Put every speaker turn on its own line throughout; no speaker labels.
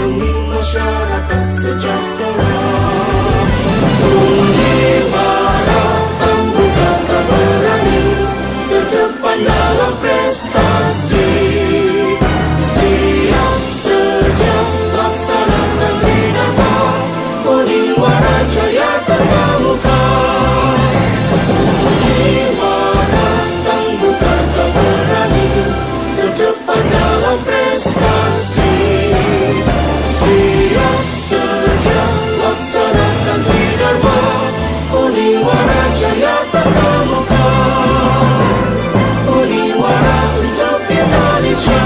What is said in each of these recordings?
demi masyarakat sejahtera. Undi Maratang buka tak berani, terdepan dalam prestasi. Siap sedia laksanakan Dharma, Uniwara Jaya terkemuka. Undi Maratang buka tak berani, terdepan dalam prestasi. Siap sedia laksanakan Dharma, Uniwara Jaya terkemuka. Uniwara untuk Indonesia.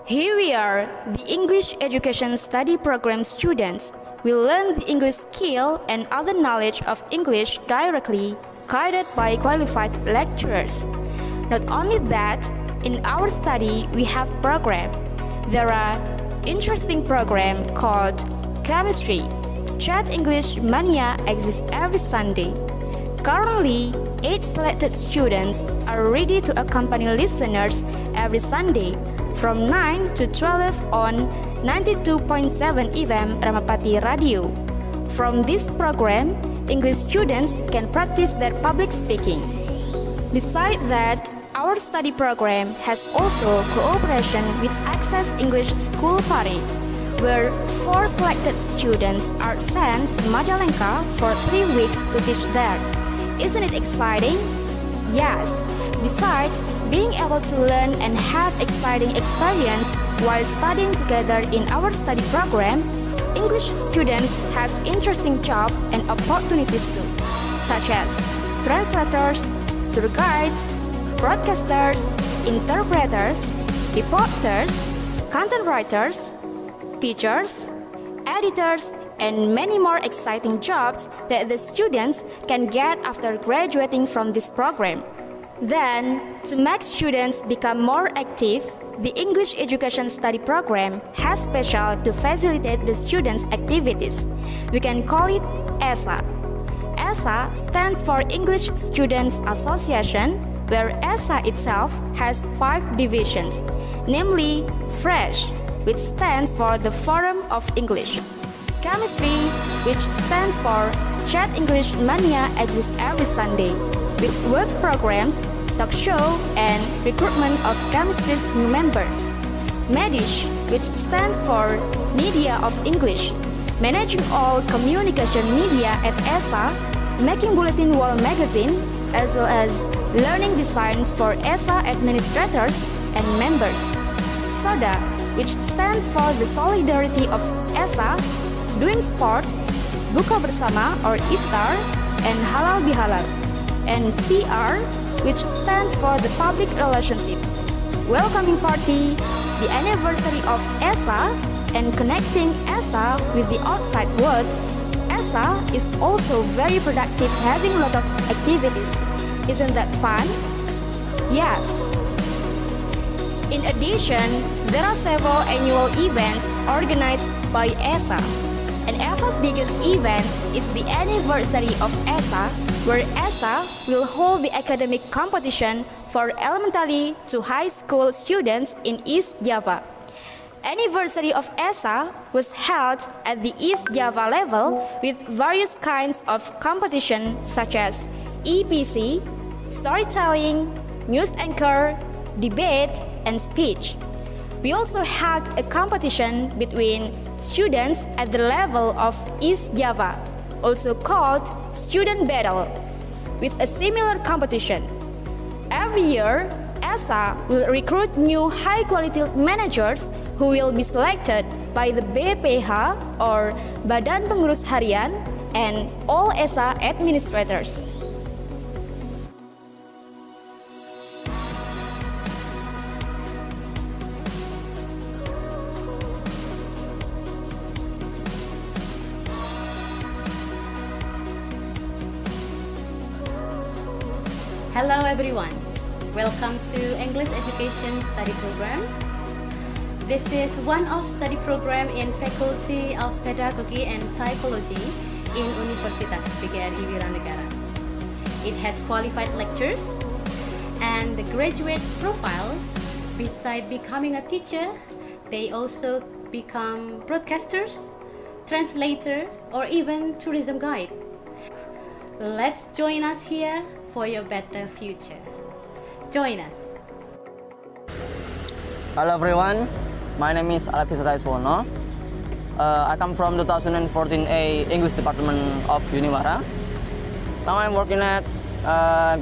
Here we are, the English Education Study Program students. We learn the English skill and other knowledge of English directly, guided by qualified lecturers. Not only that, in our study we have program. There are interesting program called Chemistry. Chat English Mania exists every Sunday. Currently, 8 selected students are ready to accompany listeners every Sunday from 9 to 12 on 92.7 FM Ramapati Radio. From this program, English students can practice their public speaking. Besides that, our study program has also cooperation with Access English School Parade, where 4 selected students are sent to Majalengka for 3 weeks to teach there. Isn't it exciting? Yes. Besides, being able to learn and have exciting experience while studying together in our study program, English students have interesting job and opportunities too, such as translators, tour guides, broadcasters, interpreters, reporters, content writers, teachers, editors, and many more exciting jobs that the students can get after graduating from this program. Then, to make students become more active, the English Education Study Program has special to facilitate the students' activities. We can call it ESA. ESA stands for English Students Association, where ESA itself has 5 divisions, namely FRESH, which stands for the Forum of English. Chemistry, which stands for Chat English Mania, exists every Sunday, with work programs, talk show, and recruitment of chemistry's new members. Medish, which stands for Media of English, managing all communication media at ESA, making bulletin wall magazine, as well as learning designs for ESA administrators and members. SODA, which stands for the Solidarity of ESA, doing sports, buka bersama or iftar, and halal bihalal. And PR, which stands for the public relationship, welcoming party, the anniversary of ESA, and connecting ESA with the outside world. ESA is also very productive, having a lot of activities. Isn't that fun? Yes. In addition, there are several annual events organized by ESA. And ESA's biggest event is the anniversary of ESA, where ESA will hold the academic competition for elementary to high school students in East Java. Anniversary of ESA was held at the East Java level with various kinds of competition such as EPC, storytelling, news anchor, debate, and speech. We also had a competition between students at the level of East Java, also called Student Battle, with a similar competition. Every year, ESA will recruit new high-quality managers who will be selected by the BPH or Badan Pengurus Harian and all ESA administrators.
Hello everyone, welcome to English Education Study Program. This is one of study program in Faculty of Pedagogy and Psychology in Universitas PGRI Wiranegara. It has qualified lectures and the graduate profiles. Beside becoming a teacher, they also become broadcasters, translator, or even tourism guide. Let's join us here for your better future. Join us.
Hello everyone, my name is Necesa. I come from 2014A English Department of Uniwara. Now I'm working at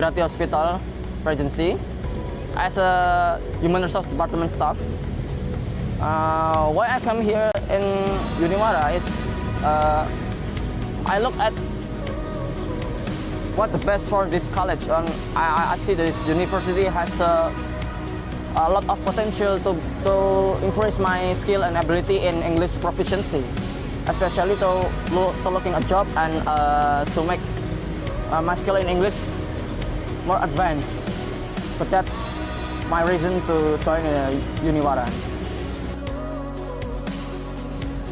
Grati Hospital, Regency, as a Human Resource Department staff. Why I come here in Uniwara is I look at what the best for this college. I see this university has a lot of potential to increase my skill and ability in English proficiency, especially to looking a job and to make my skill in English more advanced. So that's my reason to join Uniwara.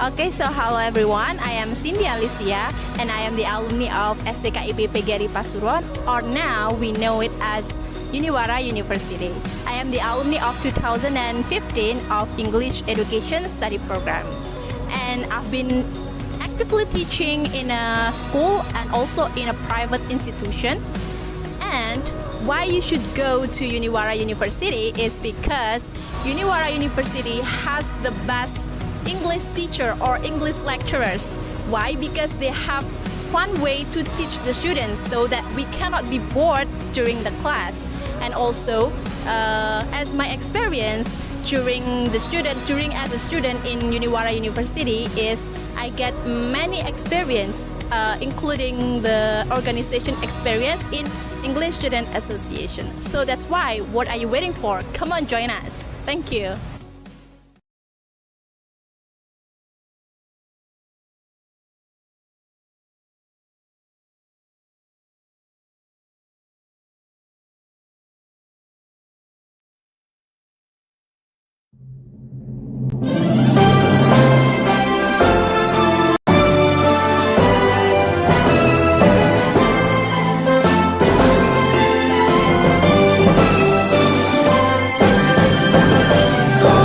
Okay, so hello everyone, I am Cindy Alicia and I am the alumni of STKIP PGRI Pasuruan, or now we know it as Uniwara University. I am the alumni of 2015 of English Education Study Program, and I've been actively teaching in a school and also in a private institution. And why you should go to Uniwara University is because Uniwara University has the best English teacher or English lecturers. Why? Because they have fun way to teach the students so that we cannot be bored during the class. And also, as my experience during as a student in Uniwara University is I get many experience, including the organization experience in English Student Association. So that's why, what are you waiting for? Come on, join us. Thank you.
Kau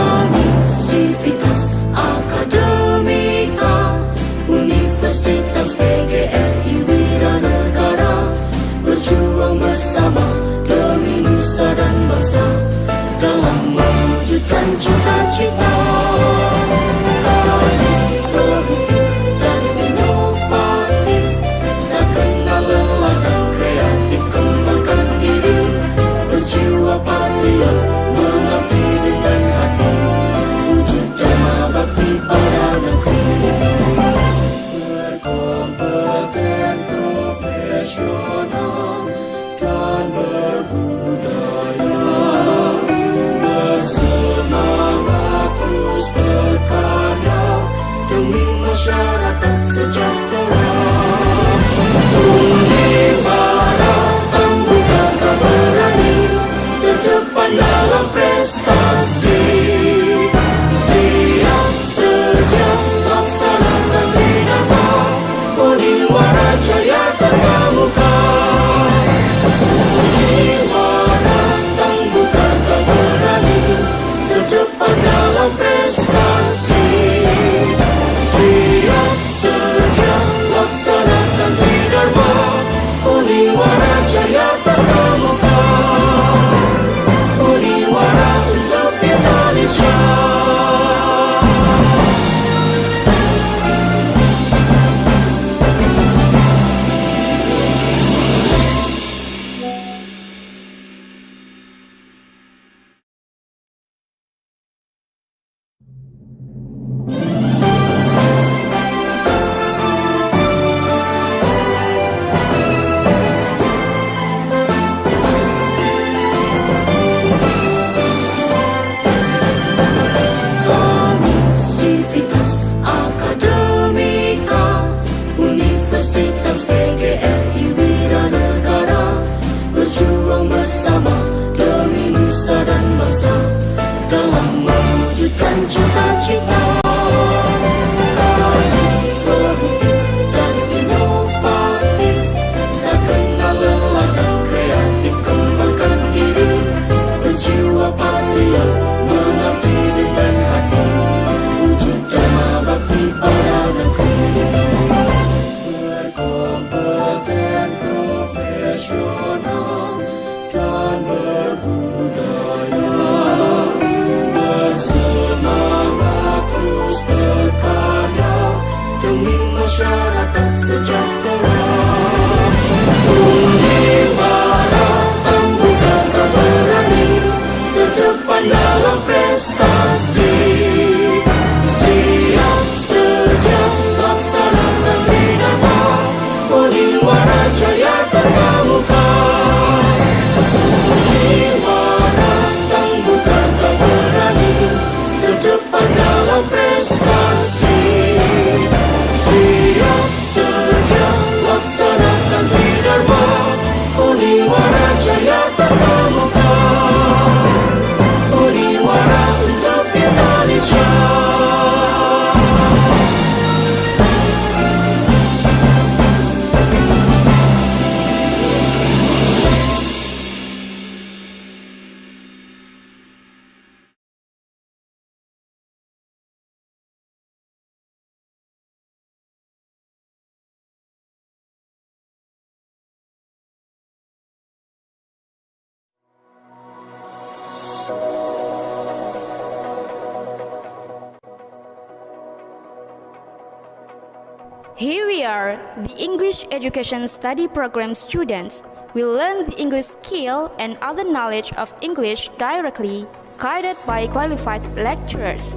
Here we are, the English Education Study Program students. We learn the English skill and other knowledge of English directly, guided by qualified lecturers.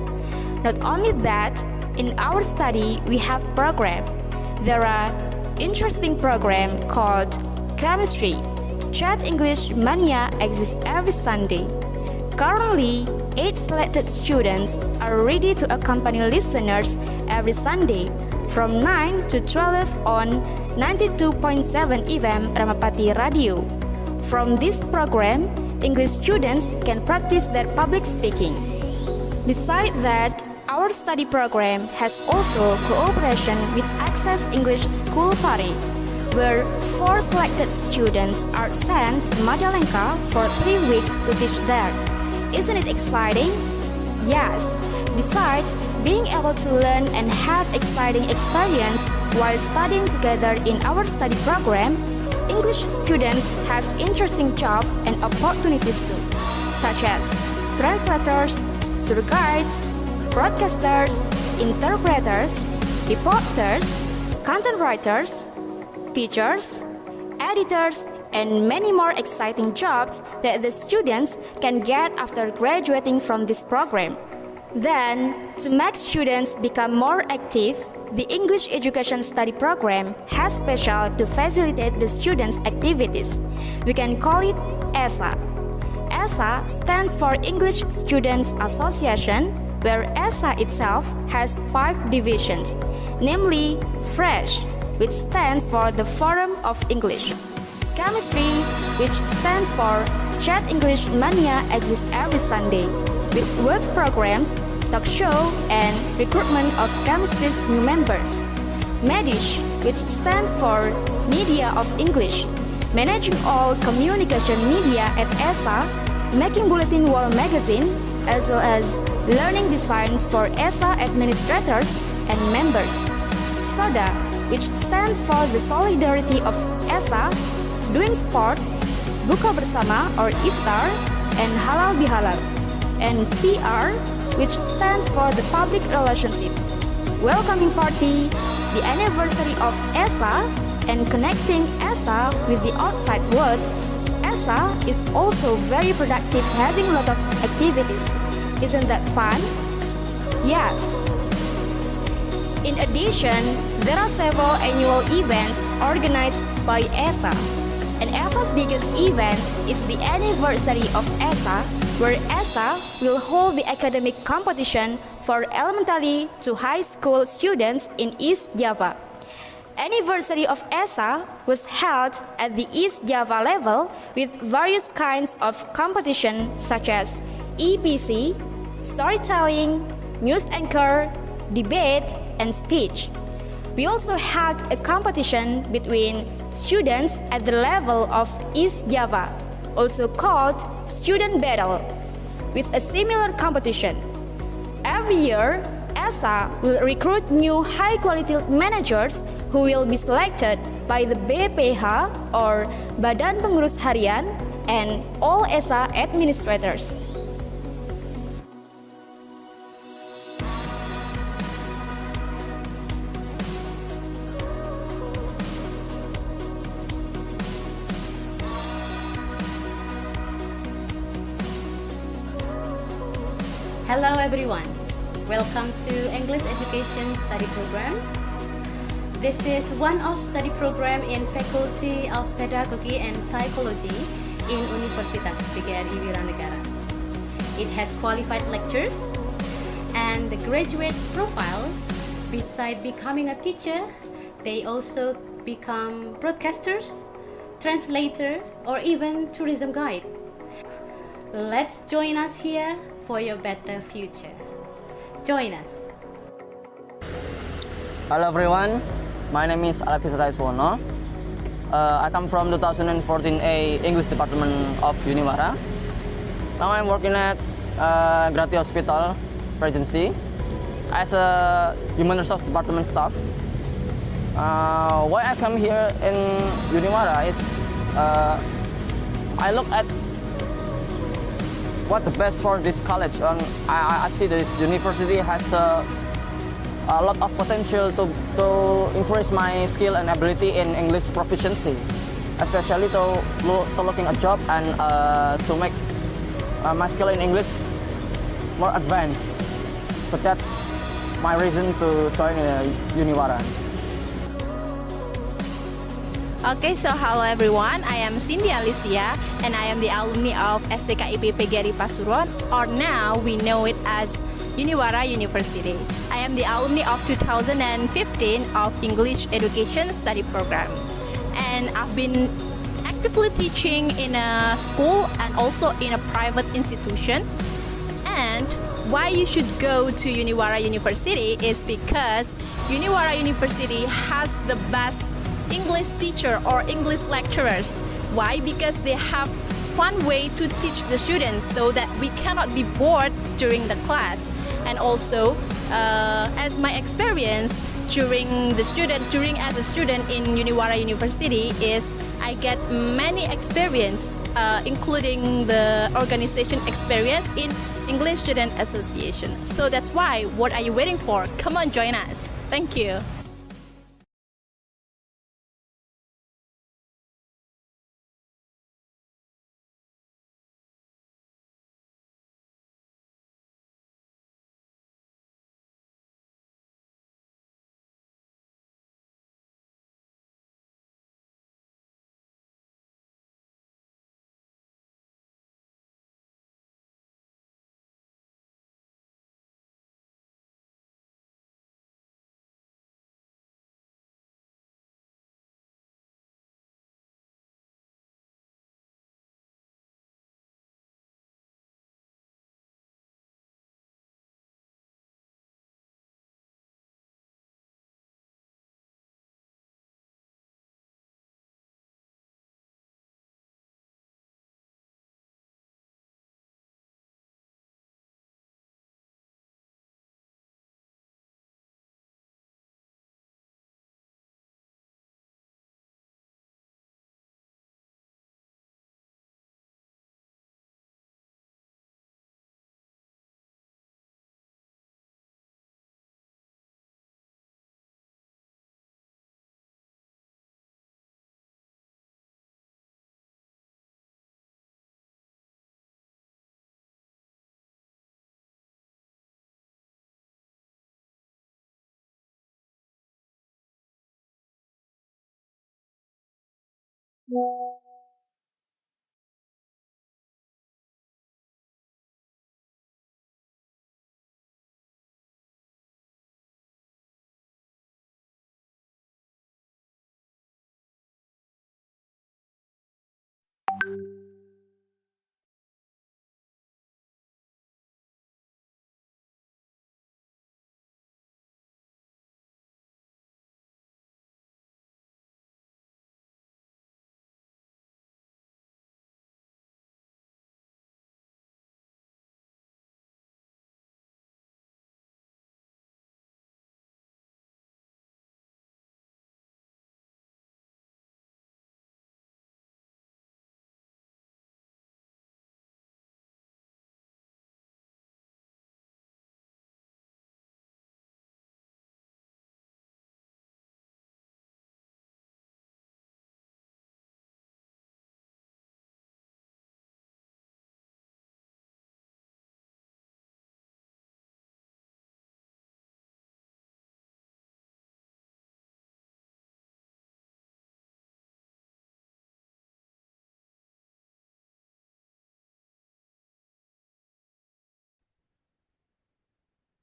Not only that, in our study we have program. There are interesting program called Chemistry. Chat English Mania exists every Sunday. Currently, 8 selected students are ready to accompany listeners every Sunday from 9 to 12 on 92.7 FM Ramapati Radio. From this program, English students can practice their public speaking. Besides that, our study program has also cooperation with Access English School Party, where 4 selected students are sent to Majalengka for 3 weeks to teach there. Isn't it exciting? Yes. Besides, being able to learn and have exciting experience while studying together in our study program, English students have interesting job and opportunities too, such as translators, tour guides, broadcasters, interpreters, reporters, content writers, teachers, editors, and many more exciting jobs that the students can get after graduating from this program. Then, to make students become more active, the English Education Study Program has special to facilitate the students' activities. We can call it ESA. ESA stands for English Students Association, where ESA itself has 5 divisions, namely FRESH, which stands for the Forum of English. Chemistry, which stands for Chat English Mania, exists every Sunday, with work programs, talk show, and recruitment of chemistry's new members. Medish, which stands for Media of English, managing all communication media at ESA, making bulletin wall magazine, as well as learning designs for ESA administrators and members. SODA, which stands for the Solidarity of ESA, doing sports, buka bersama or iftar, and halal bihalal. And PR, which stands for the public relationship, welcoming party, the anniversary of ESA, and connecting ESA with the outside world. ESA is also very productive, having a lot of activities. Isn't that fun? Yes. In addition, there are several annual events organized by ESA. And ESA's biggest event is the anniversary of ESA, where ESA will hold the academic competition for elementary to high school students in East Java. Anniversary of ESA was held at the East Java level with various kinds of competition such as EPC, storytelling, news anchor, debate, and speech. We also had a competition between students at the level of East Java, also called Student Battle, with a similar competition. Every year, ESA will recruit new high-quality managers who will be selected by the BPH or Badan Pengurus Harian and all ESA administrators.
Hello everyone, welcome to English Education Study Program. This is one of study program in Faculty of Pedagogy and Psychology in Universitas PGRI Wiranegara. It has qualified lectures and the graduate profiles. Beside becoming a teacher, they also become broadcasters, translator, or even tourism guide. Let's join us here for your better future. Join us.
Hello everyone, my name is Alexis Saiswono. I come from 2014A English Department of Uniwara. Now I'm working at Grati Hospital, Regency, as a Human Resource Department staff. Why I come here in Uniwara is I look at what the best for this college. I see this university has a a lot of potential to increase my skill and ability in English proficiency, especially to looking a job and to make my skill in English more advanced. So that's my reason to join Uniwaran.
Okay, so hello everyone, I am Cindy Alicia and I am the alumni of STKIP PGRI Pasuruan, or now we know it as Uniwara University. I am the alumni of 2015 of English Education Study Program, and I've been actively teaching in a school and also in a private institution. And why you should go to Uniwara University is because Uniwara University has the best English teacher or English lecturers. Why? Because they have fun way to teach the students so that we cannot be bored during the class. And also, as my experience during as a student in Uniwara University is I get many experience, including the organization experience in English Student Association. So that's why, what are you waiting for? Come on, join us. Thank you.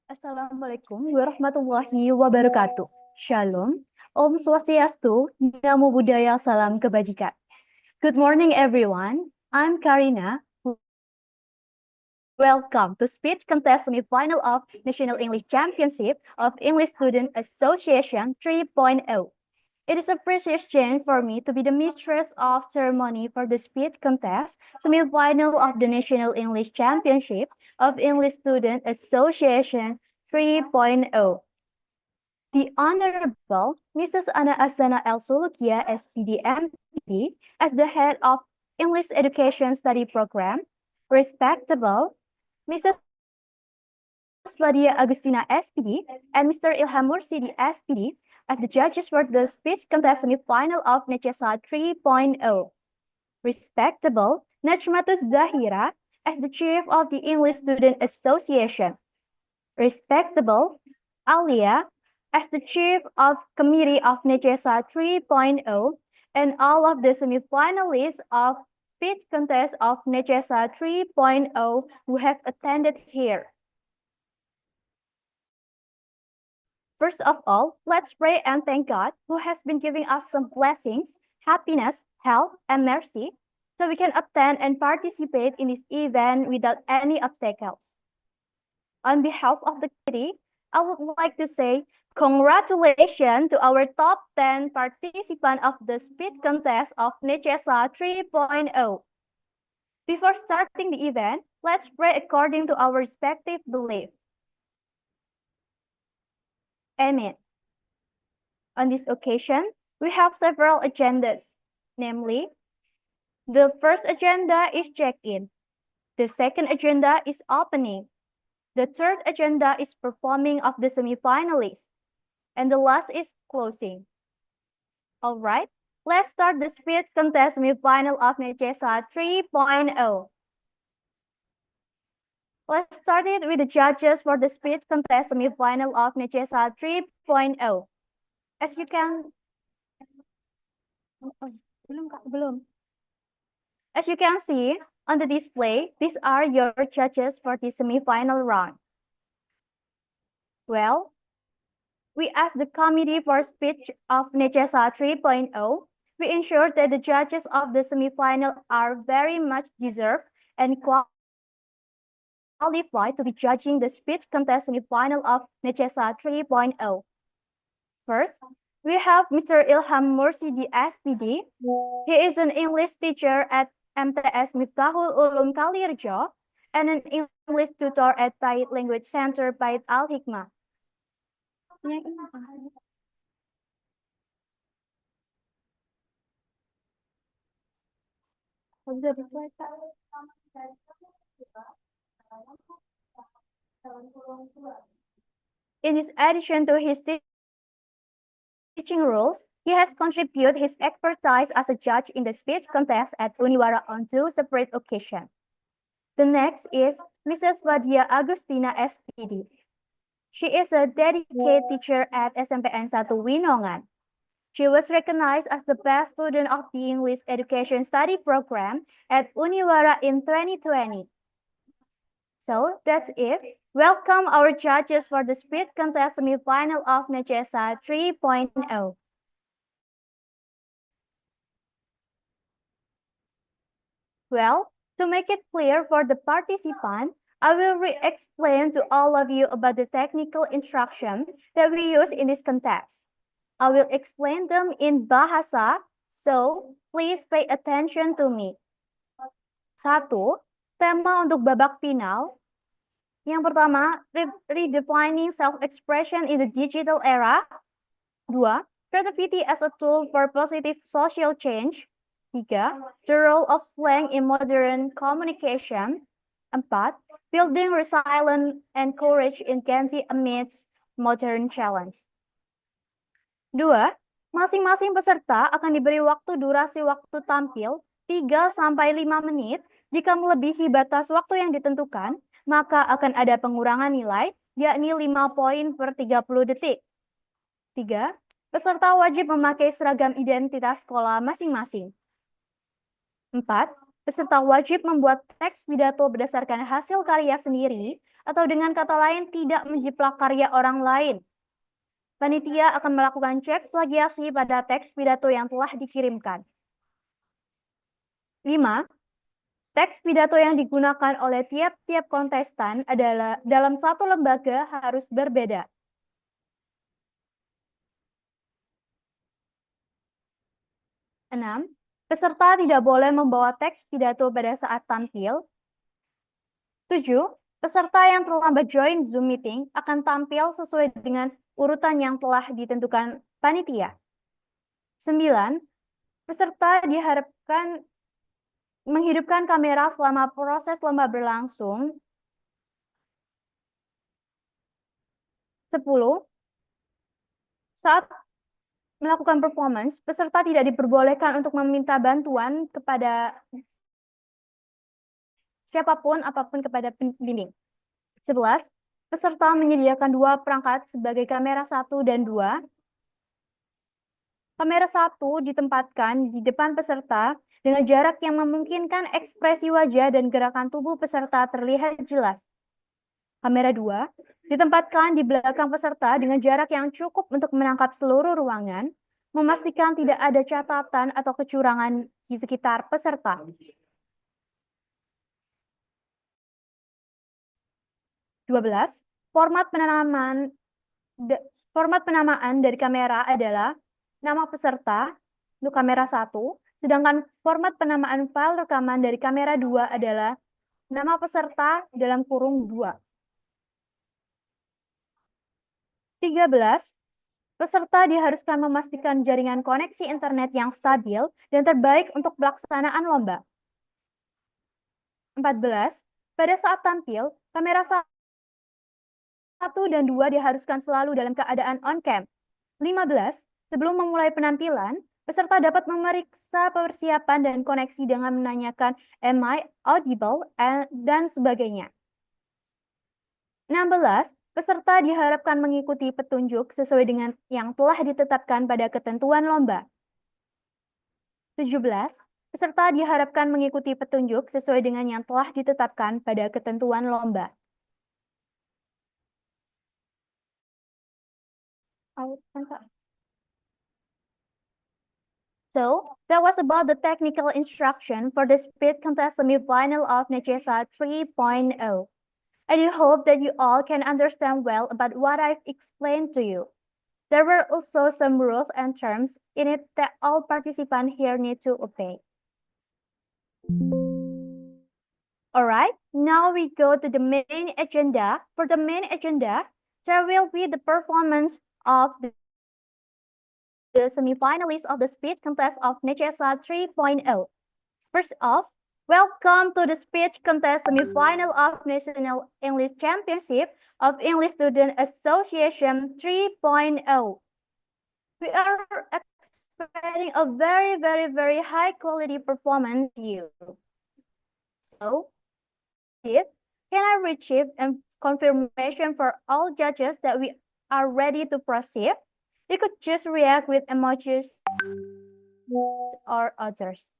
Assalamualaikum warahmatullahi wabarakatuh. Shalom, Om Swastiastu, Namo Buddhaya, Salam Kebajikan. Good morning, everyone. I'm Karina. Welcome to speech contest semi-final of National English Championship of English Student Association 3.0. It is a precious chance for me to be the mistress of ceremony for the speech contest semi-final of the National English Championship of English Student Association 3.0. The Honorable Mrs. Ana Asana El Sulukia, SPD MPD, as the head of English Education Study Program, respectable Mrs. Vadia Agustina SPD and Mr. Ilham Mursidi SPD as the judges for the speech contest semi-final of Necesa 3.0. Respectable Najmatus Zahira as the chief of the English Student Association. Respectable Alia as the chief of committee of Necesa 3.0 and all of the semi-finalists of speech contest of Necesa 3.0 who have attended here. First of all, let's pray and thank God who has been giving us some blessings, happiness, health, and mercy so we can attend and participate in this event without any obstacles. On behalf of the committee, I would like to say congratulations to our top 10 participants of the speed contest of Necesa 3.0. Before starting the event, let's pray according to our respective belief. Amen. On this occasion, we have several agendas, namely, the first agenda is check-in. The second agenda is opening. The third agenda is performing of the semi-finalists. And the last is closing. All right, let's start the speed contest semi-final of Necesa 3.0. Let's start it with the judges for the speed contest semi-final of Necesa 3.0. As you can... As you can see on the display, these are your judges for the semi-final round. Well, we asked the committee for speech of Necesa 3.0. We ensure that the judges of the semi-final are very much deserved and qualified to be judging the speech contest semi-final of Necesa 3.0. First, we have Mr. Ilham Mursidi SPD. He is an English teacher at MTS Miftahul Ulum Kalirjo and an English tutor at Pahit Language Center Pahit Al Hikmah. In addition to his teaching roles, he has contributed his expertise as a judge in the speech contest at Uniwara on 2 separate occasions. The next is Mrs. Vadia Agustina SPD. She is a dedicated teacher at SMPN 1 Winongan. She was recognized as the best student of the English Education Study Program at Uniwara in 2020. So that's it. Welcome our judges for the speed contest semi-final of Necesa 3.0. Well, to make it clear for the participant, I will re-explain to all of you about the technical instruction that we use in this contest. I will explain them in Bahasa, so please pay attention to me. 1. Tema untuk babak final. Yang pertama, redefining self-expression in the digital era. 2. Creativity as a tool for positive social change. 3. The role of slang in modern communication. 4. Building resilience and courage in Gen Z amidst modern challenge. 2. Masing-masing peserta akan diberi durasi waktu tampil 3-5 menit. Jika melebihi batas waktu yang ditentukan, maka akan ada pengurangan nilai, yakni 5 poin per 30 detik. 3. Peserta wajib memakai seragam identitas sekolah masing-masing. 4. Peserta wajib membuat teks pidato berdasarkan hasil karya sendiri atau dengan kata lain tidak menjiplak karya orang lain. Panitia akan melakukan cek plagiasi pada teks pidato yang telah dikirimkan. 5. Teks pidato yang digunakan oleh tiap-tiap kontestan adalah dalam satu lembaga harus berbeda. 6. Peserta tidak boleh membawa teks pidato pada saat tampil. 7. Peserta yang terlambat join Zoom meeting akan tampil sesuai dengan urutan yang telah ditentukan panitia. 9. Peserta diharapkan menghidupkan kamera selama proses lomba berlangsung. 10. Saat melakukan performance, peserta tidak diperbolehkan untuk meminta bantuan kepada siapapun apapun kepada pembimbing. 11. Peserta menyediakan 2 perangkat sebagai kamera 1 dan 2. Kamera 1 ditempatkan di depan peserta dengan jarak yang memungkinkan ekspresi wajah dan gerakan tubuh peserta terlihat jelas. Kamera 2 ditempatkan di belakang peserta dengan jarak yang cukup untuk menangkap seluruh ruangan, memastikan tidak ada catatan atau kecurangan di sekitar peserta. 12. Format penamaan dari kamera adalah nama peserta untuk kamera 1, sedangkan format penamaan file rekaman dari kamera 2 adalah nama peserta dalam kurung 2. 13. Peserta diharuskan memastikan jaringan koneksi internet yang stabil dan terbaik untuk pelaksanaan lomba. 14. Pada saat tampil, kamera 1 dan 2 diharuskan selalu dalam keadaan on-cam. 15. Sebelum memulai penampilan, peserta dapat memeriksa persiapan dan koneksi dengan menanyakan "Am I audible?" dan sebagainya. 16. Peserta diharapkan mengikuti petunjuk sesuai dengan yang telah ditetapkan pada ketentuan lomba. 17. Peserta diharapkan mengikuti petunjuk sesuai dengan yang telah ditetapkan pada ketentuan lomba. So, that was about the technical instruction for the speed contest semi-final of Necesa 3.0. I do hope that you all can understand well about what I've explained to you. There were also some rules and terms in it that all participants here need to obey. Alright, now we go to the main agenda. For the main agenda, there will be the performance of the semi-finalists of the speech contest of Necesa 3.0. First off, welcome to the speech contest semi-final of National English Championship of English Student Association 3.0. We are expecting a very high quality performance from you. So, can I retrieve confirmation for all judges that we are ready to proceed? You could just react with emojis or others.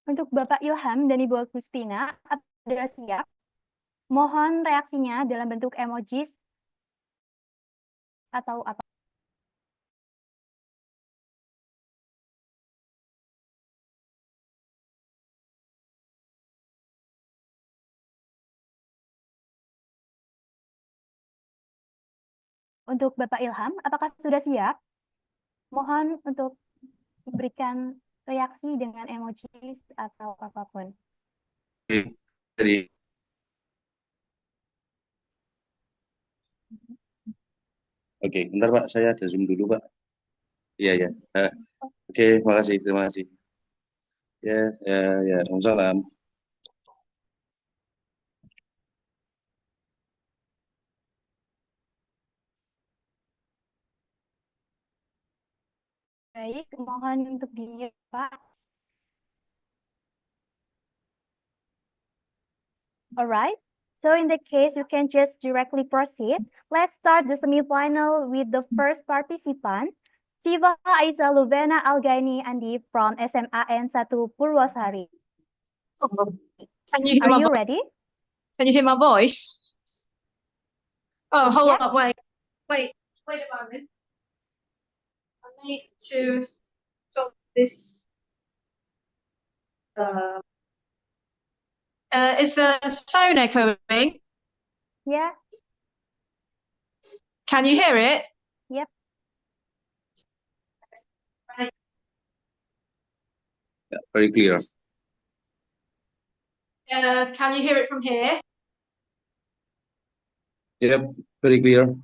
Untuk Bapak Ilham dan Ibu Agustina, apakah siap? Mohon reaksinya dalam bentuk emojis atau apa. Untuk Bapak Ilham, apakah sudah siap? Mohon untuk memberikan reaksi dengan emojis atau apapun.
Jadi, oke, bentar Pak, saya ada Zoom dulu Pak. Iya ya. Oke, terima kasih. Ya, Waalaikumsalam.
Baik, mohon untuk di Pak. Alright, so in that case, you can just directly proceed. Let's start the semi-final with the first participant, Siva Aiza Lubena Algaini Andi from SMAN 1 Purwosari.
Can you hear
Are
my
you
voice?
ready?
Can you hear my voice? Oh, hold
Yes.
up, wait a moment. I need to stop this. Is the sound echoing?
Yeah.
Can you hear it?
Yep.
Very clear.
Can you hear it from here?
Yep, very clear.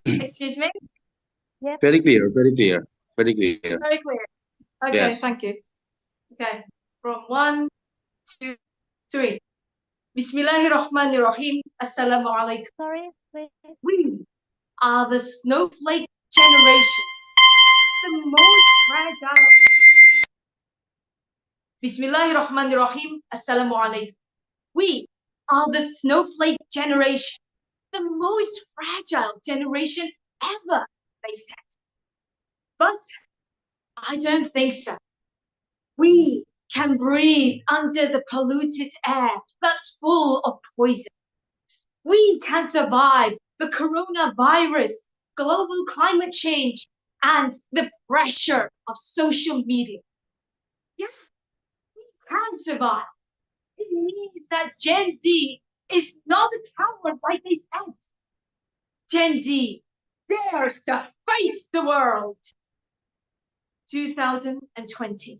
Excuse me?
Very clear, very clear, very clear.
Very clear. Okay,
Yes.
thank you. Okay, from 1, 2, 3. Bismillahirrahmanirrahim. Assalamualaikum.
Sorry, please.
We are the snowflake generation, the most fragile. Bismillahirrahmanirrahim. Assalamualaikum. We are the snowflake generation, the most fragile generation ever, they said. But I don't think so. We can breathe under the polluted air that's full of poison. We can survive the coronavirus, global climate change, and the pressure of social media. Yeah, we can survive. It means that Gen Z is not a coward like they said. Gen Z dares to face the world. 2020.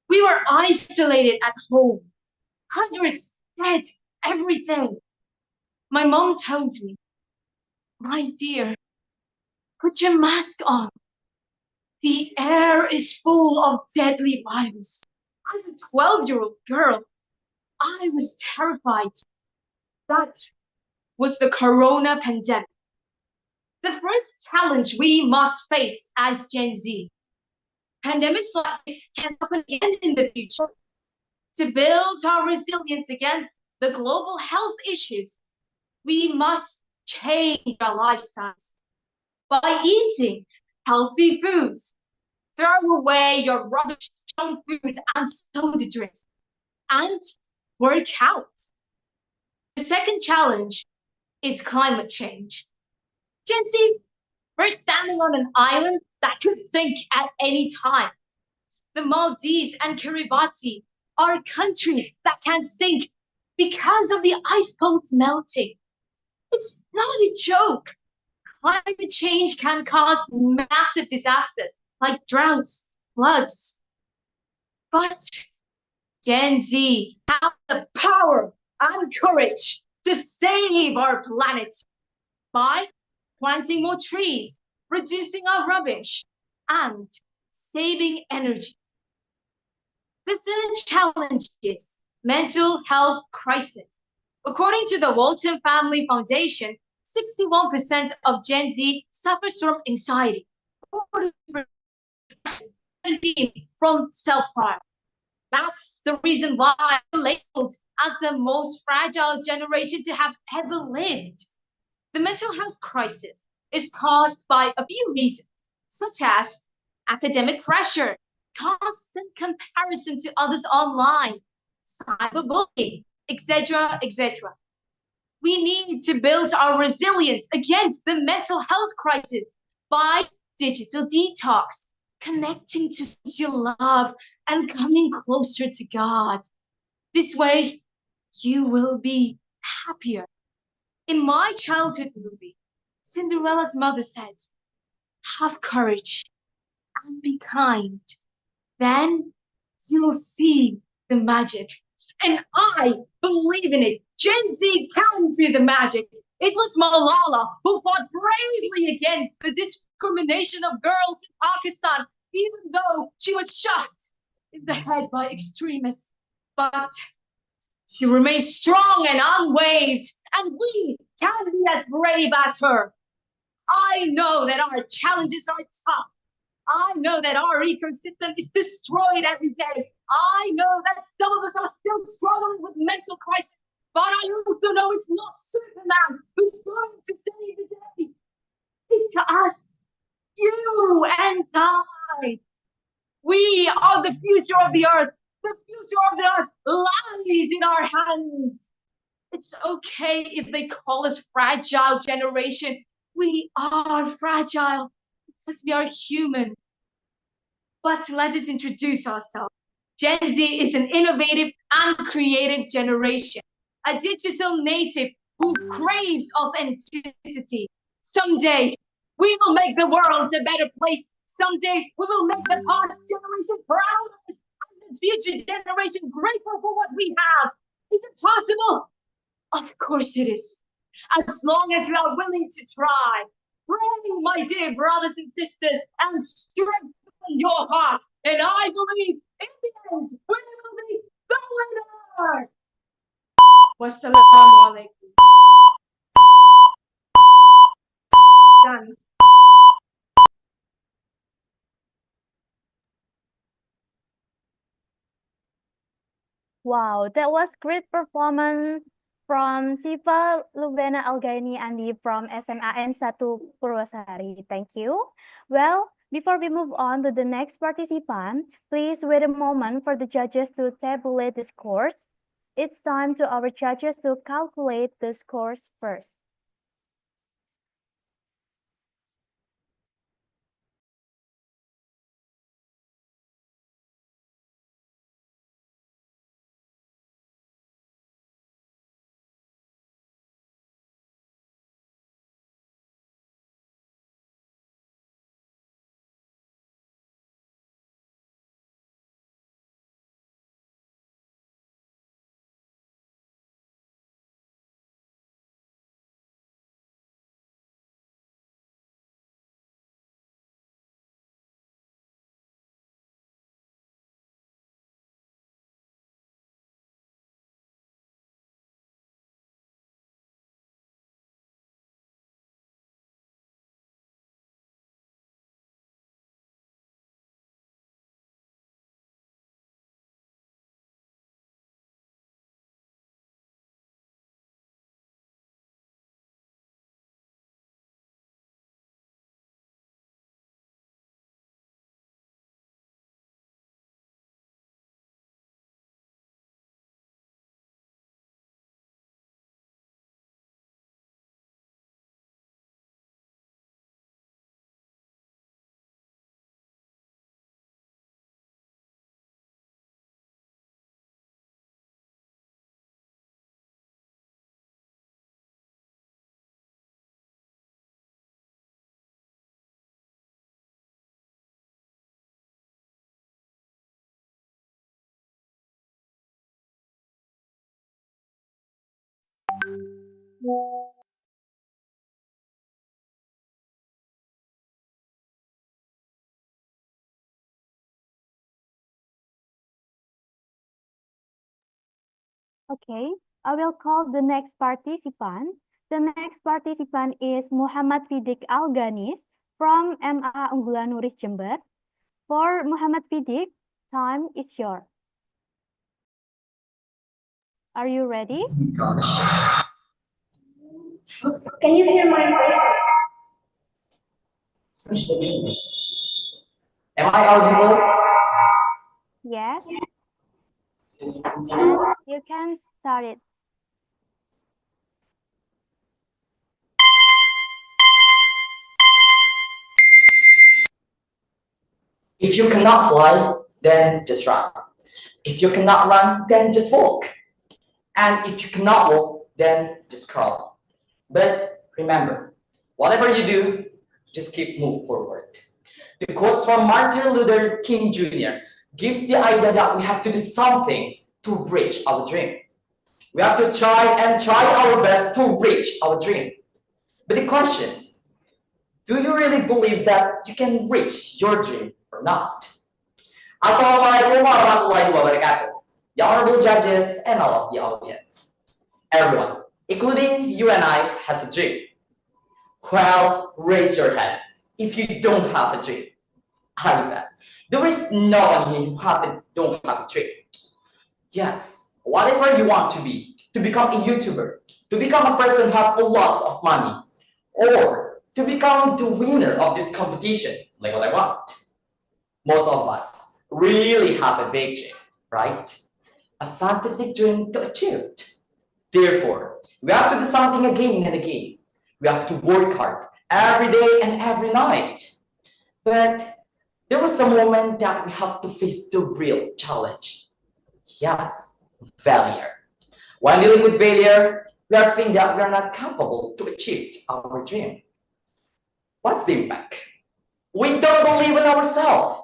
We were isolated at home. Hundreds dead every day. My mom told me, my dear, put your mask on. The air is full of deadly virus. As a 12-year-old girl, I was terrified. That was the corona pandemic. The first challenge we must face as Gen Z. Pandemics like this can happen again in the future. To build our resilience against the global health issues, we must change our lifestyles by eating healthy foods. Throw away your rubbish junk food and soda drinks, and work out. The second challenge is climate change. Gen Z, we're standing on an island that could sink at any time. The Maldives and Kiribati are countries that can sink because of the ice caps melting. It's not a joke. Climate change can cause massive disasters like droughts, floods. But Gen Z have the power and courage to save our planet by planting more trees, reducing our rubbish, and saving energy. The third challenge is mental health crisis. According to the Walton Family Foundation, 61% of Gen Z suffers from anxiety, 40% from self-harm. That's the reason why I'm labeled as the most fragile generation to have ever lived. The mental health crisis is caused by a few reasons, such as academic pressure, constant comparison to others online, cyberbullying, etc., etc. We need to build our resilience against the mental health crisis by digital detox, connecting to your love, and coming closer to God. This way, you will be happier. In my childhood movie, Cinderella's mother said, have courage and be kind. Then you'll see the magic. And I believe in it. Gen Z can do the magic. It was Malala who fought bravely against the discrimination of girls in Pakistan, even though she was shot in the head by extremists. But she remains strong and unwaved, and we can be as brave as her. I know that our challenges are tough. I know that our ecosystem is destroyed every day. I know that some of us are still struggling with mental crisis, but I also know it's not Superman who's going to save the day. It's us, you and I. We are the future of the earth. The future of the earth lies in our hands. It's okay if they call us fragile generation. We are fragile because we are human. But let us introduce ourselves. Gen Z is an innovative and creative generation, a digital native who craves authenticity. Someday, we will make the world a better place. Someday, we will make the past generation proud of us, and the future generation grateful for what we have. Is it possible? Of course it is. As long as you are willing to try. Pray, my dear brothers and sisters, and strengthen your heart. And I believe in the end, we will be the winner. Wassalamu alaikum. Done.
Wow, that was great performance from Siva Lubena Algaini Andi from SMAN 1 Purwasari. Thank you. Well, before we move on to the next participant, please wait a moment for the judges to tabulate the scores. It's time to our judges to calculate the scores first. Okay, I will call the next participant. The next participant is Muhammad Fidik Alganis from MA Unggulan Nuris Jember. For Muhammad Fidik, time is yours. Are you ready?
Can you hear my voice?
Am I audible?
Yes. And you can start it.
If you cannot fly, then just run. If you cannot run, then just walk. And if you cannot walk, then just crawl. But remember, whatever you do, just keep moving forward. The quotes from Martin Luther King Jr. gives the idea that we have to do something to reach our dream. We have to try our best to reach our dream. But the question is, do you really believe that you can reach your dream or not? Assalamualaikum warahmatullahi wabarakatuh. The honorable judges and all of the audience. Everyone, including you and I, has a dream. Well, raise your hand if you don't have a dream. I bet there is no one here who don't have a dream. Yes, whatever you want to be, to become a YouTuber, to become a person who has lots of money, or to become the winner of this competition, like what I want. Most of us really have a big dream, right? A fantastic dream to achieve. Therefore, we have to do something again and again. We have to work hard every day and every night. But there was a moment that we have to face the real challenge. Yes, failure. When dealing with failure, we are thinking that we are not capable to achieve our dream. What's the impact? We don't believe in ourselves.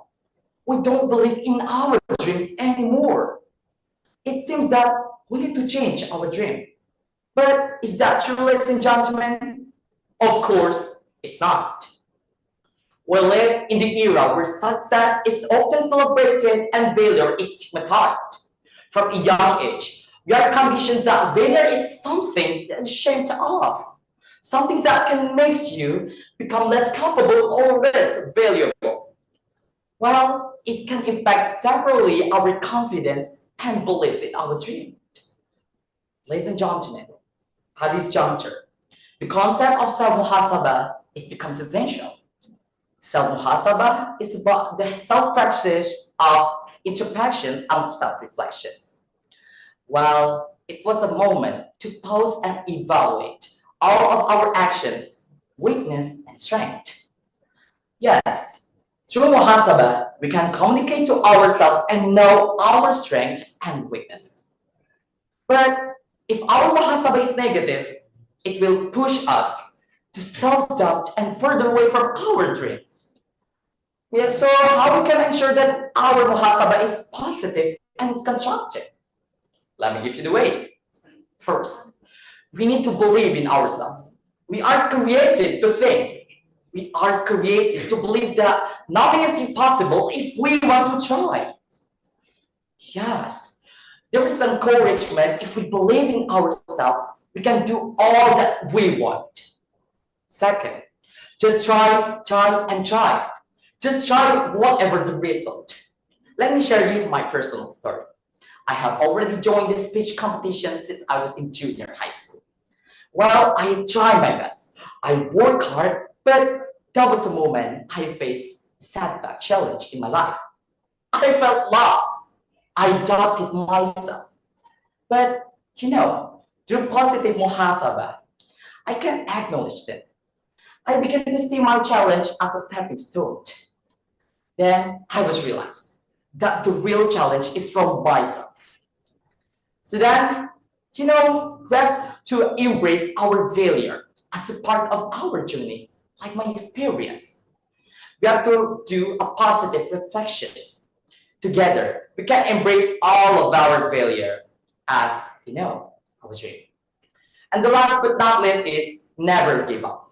we don't believe in our dreams anymore. It seems that we need to change our dream. But is that true, ladies and gentlemen? Of course, it's not. We live in the era where success is often celebrated and failure is stigmatized. From a young age, we are conditioned that failure is something that is shamed off, something that can make you become less capable or less valuable. Well, it can impact severely our confidence and beliefs in our dream. Ladies and gentlemen, at this juncture, the concept of self-muhasabah is becomes essential. Self-muhasabah is about the self-practice of introspections and self-reflections. Well, it was a moment to pause and evaluate all of our actions, weakness, and strength. Yes, through muhasabah, we can communicate to ourselves and know our strengths and weaknesses. But if our muhasabah is negative, it will push us to self-doubt and further away from our dreams. Yeah, so how we can ensure that our muhasabah is positive and constructive? Let me give you the way. First, we need to believe in ourselves. We are created to think. We are created to believe that nothing is impossible if we want to try. Yes, there is encouragement if we believe in ourselves, we can do all that we want. Second, just try, try, and try. Just try whatever the result. Let me share you my personal story. I have already joined the speech competition since I was in junior high school. Well, I try my best. I work hard, but that was the moment I faced a setback challenge in my life. I felt lost. I doubted myself. But through positive muhasabah, I can acknowledge that. I began to see my challenge as a stepping stone. Then I was realized that the real challenge is from myself. So then, rest to embrace our failure as a part of our journey, like my experience. We have to do a positive reflections. Together, we can embrace all of our failure as, our dream. And the last but not least is never give up.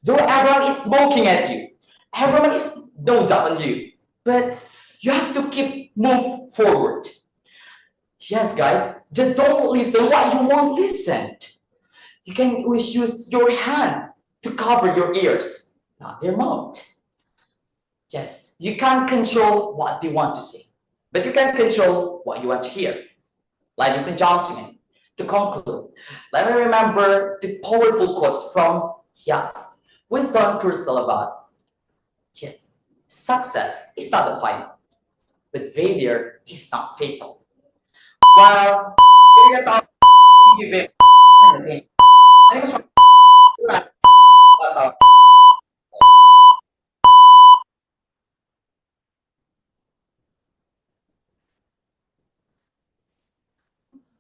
Though everyone is smoking at you, everyone is no doubt on you, but you have to keep move forward. Yes, guys, just don't listen what you want listened. You can always use your hands to cover your ears, not their mouth. Yes, you can't control what they want to say, but you can control what you want to hear. Ladies and gentlemen, to conclude, let me remember the powerful quotes from Winston Churchill about, yes, success is not the final, but failure is not fatal. Well, that's all. Thank you, babe. That's all.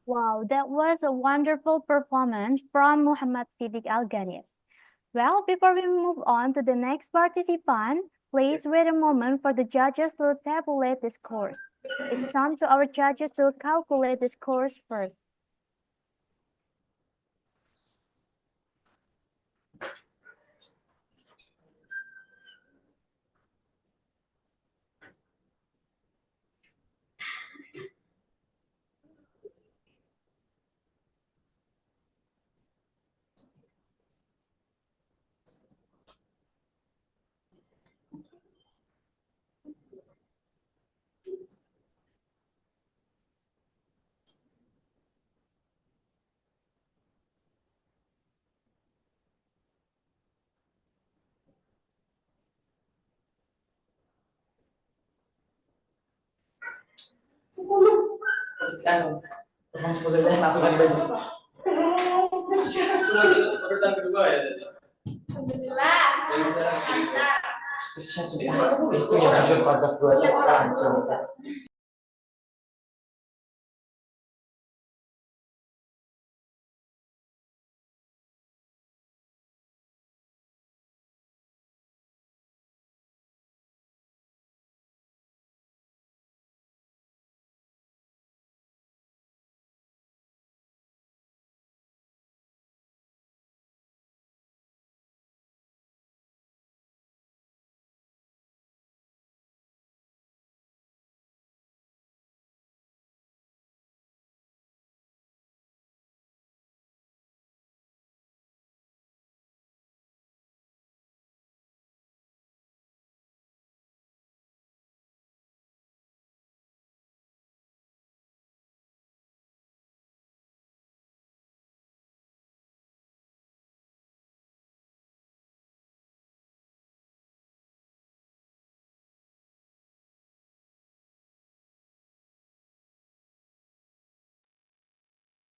Wow, that was a wonderful performance from Muhammad Siddiq Al-Ghanis. Well, before we move on to the next participant, please wait a moment for the judges to tabulate the scores. It's time to our judges to calculate the scores first.
Terus teman 10 deh langsung ganti baju. Urutan kedua ya. Alhamdulillah. Mantap. Itu yang jujur pada 2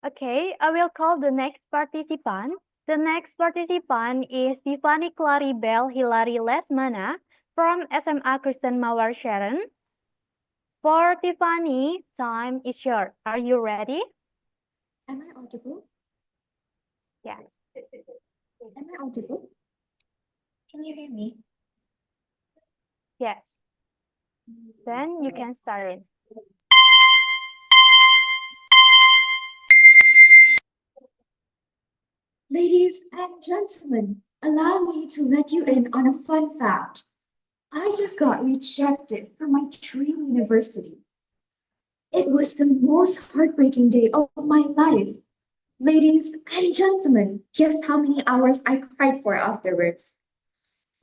Okay, I will call the next participant. The next participant is Tiffany Claribel Hilary Lesmana from SMA Kristen Mawar Sharon. For Tiffany, time is short. Are you ready?
Am I audible?
Yes.
Am I audible? Can you hear me?
Yes. Then you can start it.
Ladies and gentlemen, allow me to let you in on a fun fact. I just got rejected from my dream university. It was the most heartbreaking day of my life. Ladies and gentlemen, guess how many hours I cried for afterwards?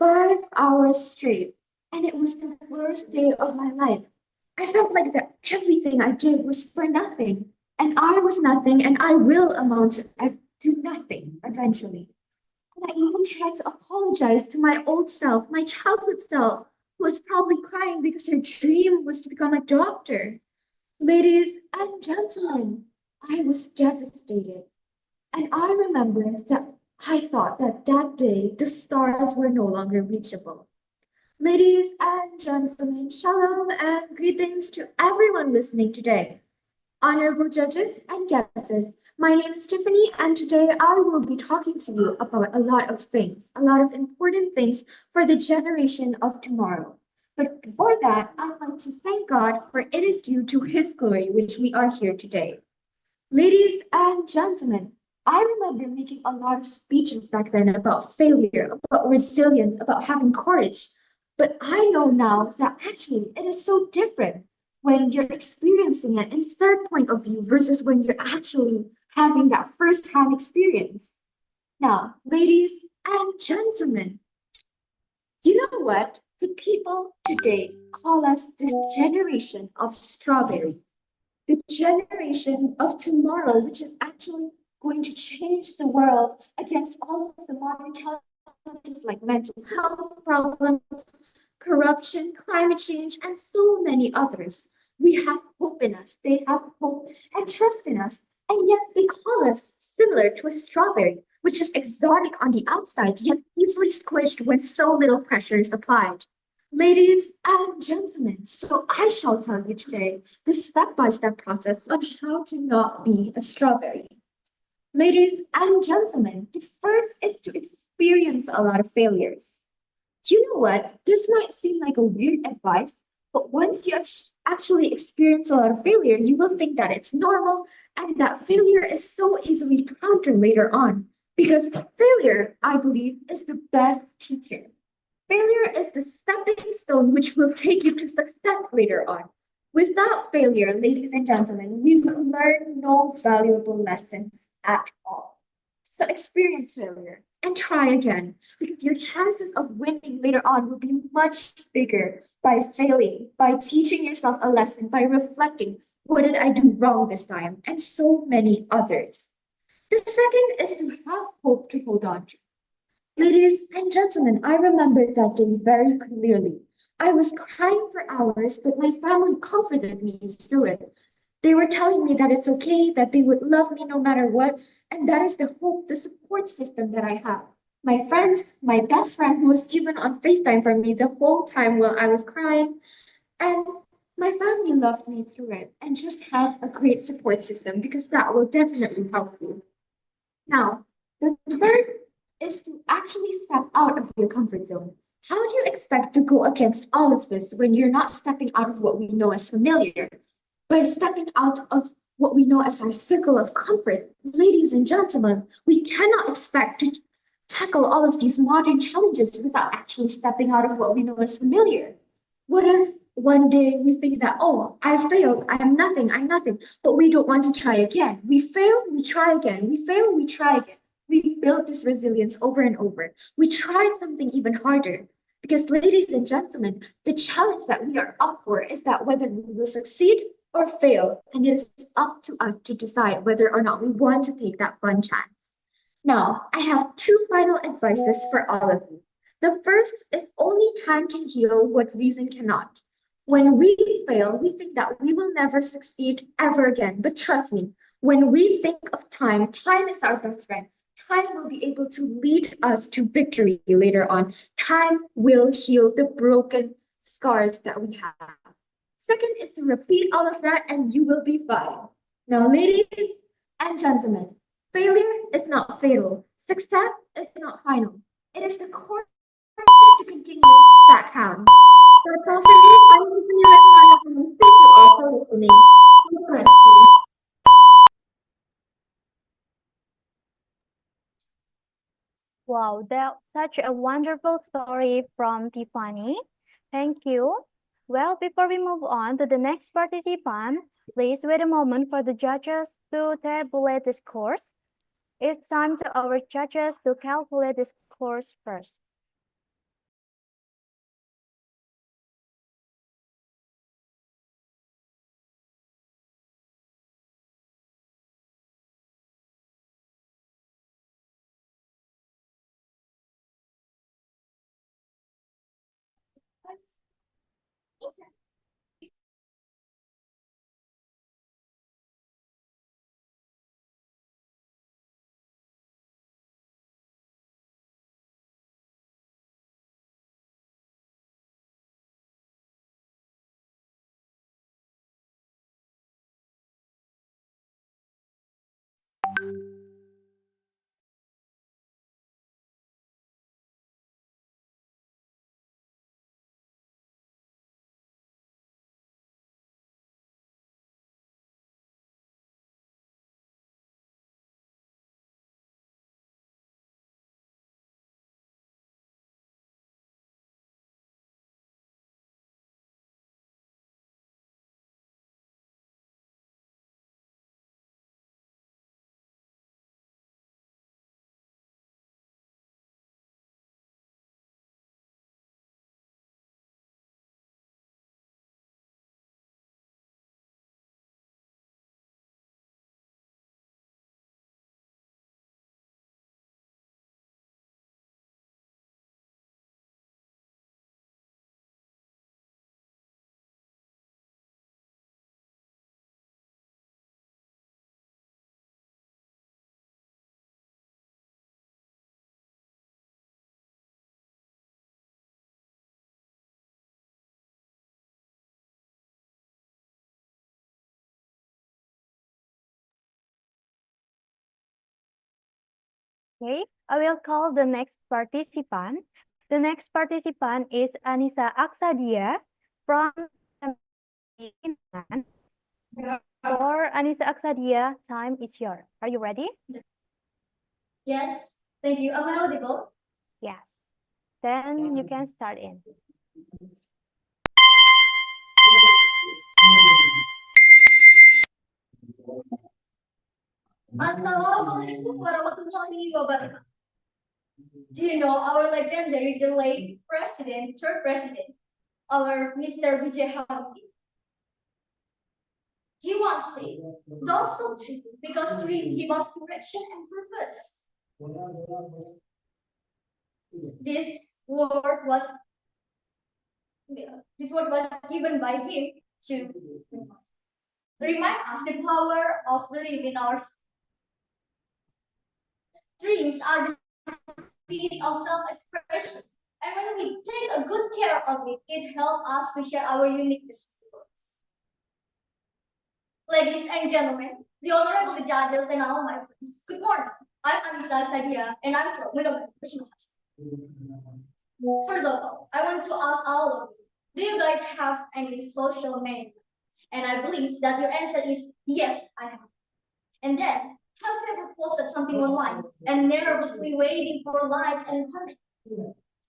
5 hours straight, and it was the worst day of my life. I felt like that everything I did was for nothing, and I was nothing, and I will amount to nothing eventually. And I even tried to apologize to my old self, my childhood self, who was probably crying because her dream was to become a doctor. Ladies and gentlemen, I was devastated. And I remember that I thought that that day the stars were no longer reachable. Ladies and gentlemen, shalom and greetings to everyone listening today. Honorable judges and guests, my name is Tiffany, and today I will be talking to you about a lot of things, a lot of important things for the generation of tomorrow. But before that, I'd like to thank God for it is due to His glory which we are here today. Ladies and gentlemen, I remember making a lot of speeches back then about failure, about resilience, about having courage. But I know now that actually it is so different when you're experiencing it in third point of view versus when you're actually having that first-hand experience. Now, ladies and gentlemen, you know what? The people today call us this generation of strawberry, the generation of tomorrow, which is actually going to change the world against all of the modern challenges like mental health problems, corruption, climate change, and so many others. We have hope in us, they have hope and trust in us, and yet they call us similar to a strawberry, which is exotic on the outside, yet easily squished when so little pressure is applied. Ladies and gentlemen, so I shall tell you today the step-by-step process on how to not be a strawberry. Ladies and gentlemen, the first is to experience a lot of failures. You know what? This might seem like a weird advice, but once you actually experience a lot of failure, you will think that it's normal and that failure is so easily countered later on. Because failure, I believe, is the best teacher. Failure is the stepping stone which will take you to success later on. Without failure, ladies and gentlemen, we will learn no valuable lessons at all. So experience failure and try again because your chances of winning later on will be much bigger by failing, by teaching yourself a lesson, by reflecting, what did I do wrong this time? And so many others. The second is to have hope to hold on to. Ladies and gentlemen, I remember that day very clearly. I was crying for hours, but my family comforted me through it. They were telling me that it's okay, that they would love me no matter what, and that is the hope, the support system that I have. My friends, my best friend who was even on FaceTime for me the whole time while I was crying, and my family loved me through it, and just have a great support system because that will definitely help you. Now, the third is to actually step out of your comfort zone. How do you expect to go against all of this when you're not stepping out of what we know as familiar? By stepping out of what we know as our circle of comfort, ladies and gentlemen, we cannot expect to tackle all of these modern challenges without actually stepping out of what we know as familiar. What if one day we think that, oh, I failed, I'm nothing, but we don't want to try again? We fail, we try again, we fail, we try again. We build this resilience over and over. We try something even harder. Because, ladies and gentlemen, the challenge that we are up for is that whether we will succeed or fail, and it is up to us to decide whether or not we want to take that fun chance. Now, I have two final advices for all of you. The first is only time can heal what reason cannot. When we fail, we think that we will never succeed ever again. But trust me, When we think of time, time is our best friend. Time will be able to lead us to victory later on. Time will heal the broken scars that we have. Second is to repeat all of that and you will be fine. Now, ladies and gentlemen, failure is not fatal. Success is not final. It is the courage to continue that counts. That's all for me. I'm Tiffany Lesmana, and thank you all for listening. God bless you.
Wow, that's such a wonderful story from Tiffany. Thank you. Well, before we move on to the next participant, please wait a moment for the judges to tabulate the scores. It's time to our judges to calculate the scores first. Okay, I will call the next participant. The next participant is Anissa Aksadia from Inan. For Anissa Aksadia, time is yours. Are you ready?
Yes, thank you. Am I audible?
Yes. Then you can start in.
Assalamualaikum warahmatullahi wabarakatuh. Do you know our legendary delayed president, third president, our Mr. Vijay Hamid? He once said, don't so true, because dreams give us direction and purpose. This word was given by him to remind us the power of belief in our dreams are the seed of self-expression. And when we take a good care of it, it helps us to share our uniqueness. Ladies and gentlemen, the honorable judges and all my friends, good morning. I'm Anissa Sadia and I'm from Winnipeg. First of all, I want to ask all of you, do you guys have any social media? And I believe that your answer is yes, I have. And then, have you ever posted something online and nervously waiting for likes and comments?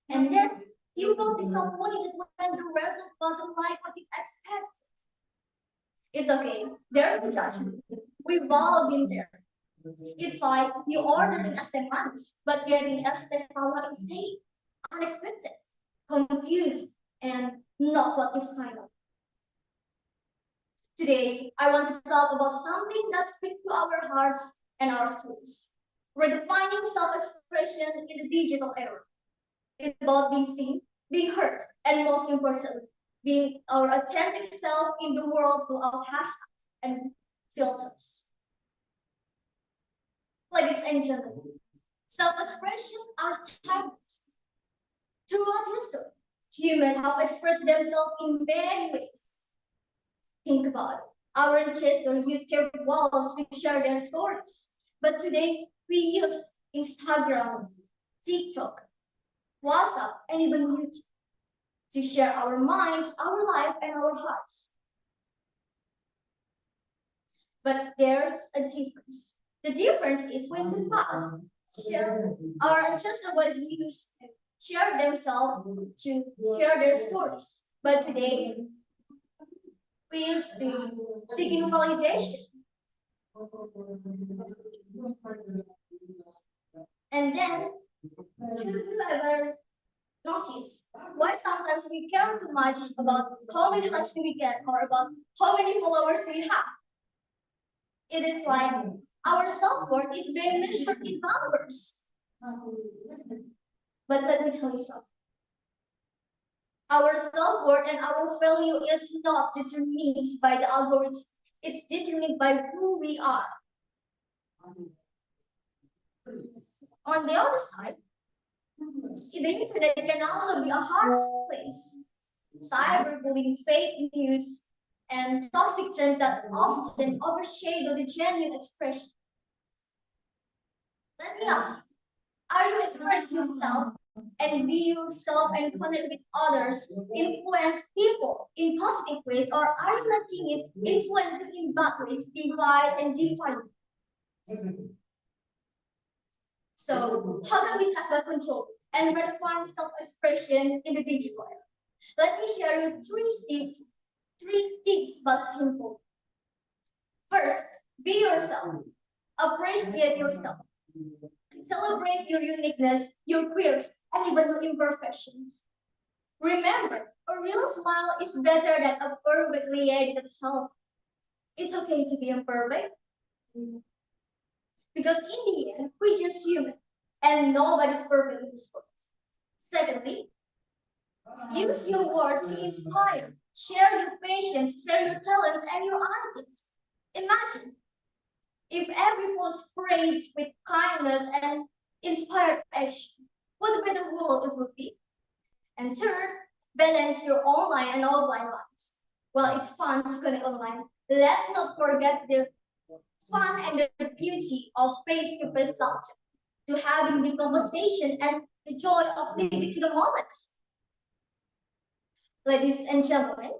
And then you felt disappointed when the result wasn't like what you expected. It's okay. There's no judgment. We've all been there. It's like you ordering a once, but getting a power instead. Unexpected, confused, and not what you signed up. Today, I want to talk about something that speaks to our hearts and our souls. Redefining self-expression in the digital era. It's about being seen, being heard, and most importantly, being our authentic self in the world full of hashtags and filters. Ladies and gentlemen, self-expression are timeless. Throughout history, humans have expressed themselves in many ways. Think about it. Our ancestors used cave walls to share their stories. But today, we use Instagram, TikTok, WhatsApp, and even YouTube to share our minds, our life, and our hearts. But there's a difference. The difference is when we pass, share, our ancestors was used to share themselves to share their stories. But today, we used to seeking validation. And then, have you ever noticed why sometimes we care too much about how many likes we get or about how many followers we have? It is like our self-worth is being measured in numbers. But let me tell you something. Our self-worth and our value is not determined by the algorithm. It's determined by who we are. On the other side, the internet can also be a harsh place. Cyberbullying, fake news, and toxic trends that often overshadow the genuine expression. Let me ask you, are you expressing yourself and be yourself and connect with others, influence people in positive ways, or are you letting it influence you in bad ways, divide and define you? So, how can we tackle control and redefine self-expression in the digital era? Let me share you three tips but simple. First, be yourself. Appreciate yourself. Celebrate your uniqueness, your quirks, and even your imperfections. Remember, a real smile is better than a perfectly edited self. It's okay to be imperfect because in the end, we're just human and nobody's perfect in this world. Secondly, use your word to inspire. Share your patience, share your talents, and your ideas. Imagine if every was praised with kindness and inspired action. What a better world it would be. And third, balance your online and offline lives. While it's fun to connect online, let's not forget the fun and the beauty of face-to-face contact, to having the conversation and the joy of living in the moment. Ladies and gentlemen,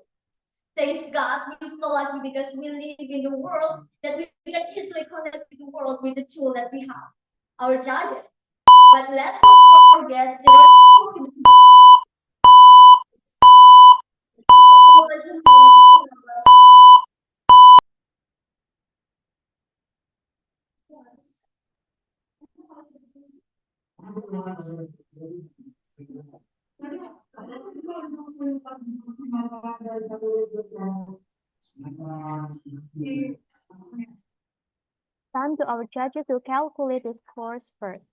thanks God we're so lucky because we live in the world that we can easily connect with the world with the tool that we have, our gadget. But let's not forget the time to our judges to calculate the scores first.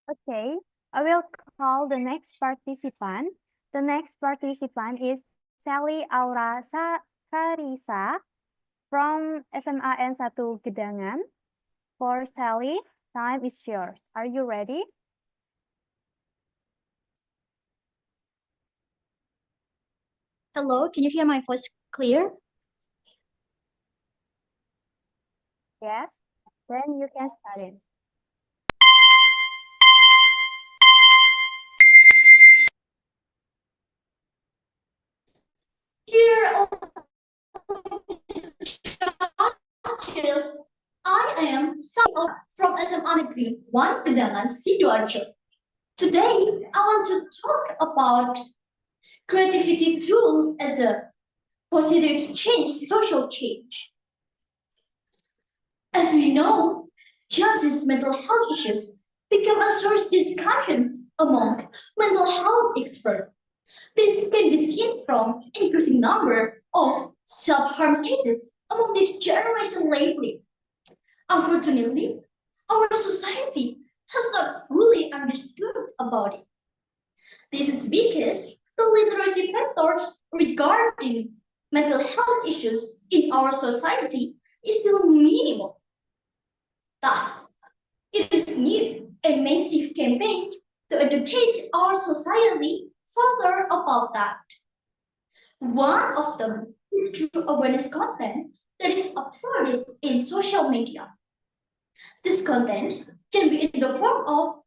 Okay, I will call the next participant. The next participant is Sally Aura Karisa from SMA N1 Gedangan. For Sally, time is yours. Are you ready?
Hello, can you hear my voice clear?
Yes, then you can start it.
Dear judges, I am Sally from SMA Negeri 1 Gedangan, Sidoarjo. Today, I want to talk about creativity tool as a positive change, social change. As we know, Chelsea's mental health issues become a source of discussions among mental health experts. This can be seen from increasing number of self-harm cases among this generation lately. Unfortunately, our society has not fully understood about it. This is because the literacy factors regarding mental health issues in our society is still minimal. Thus, it is needed a massive campaign to educate our society further about that. One of them is through awareness content that is uploaded in social media. This content can be in the form of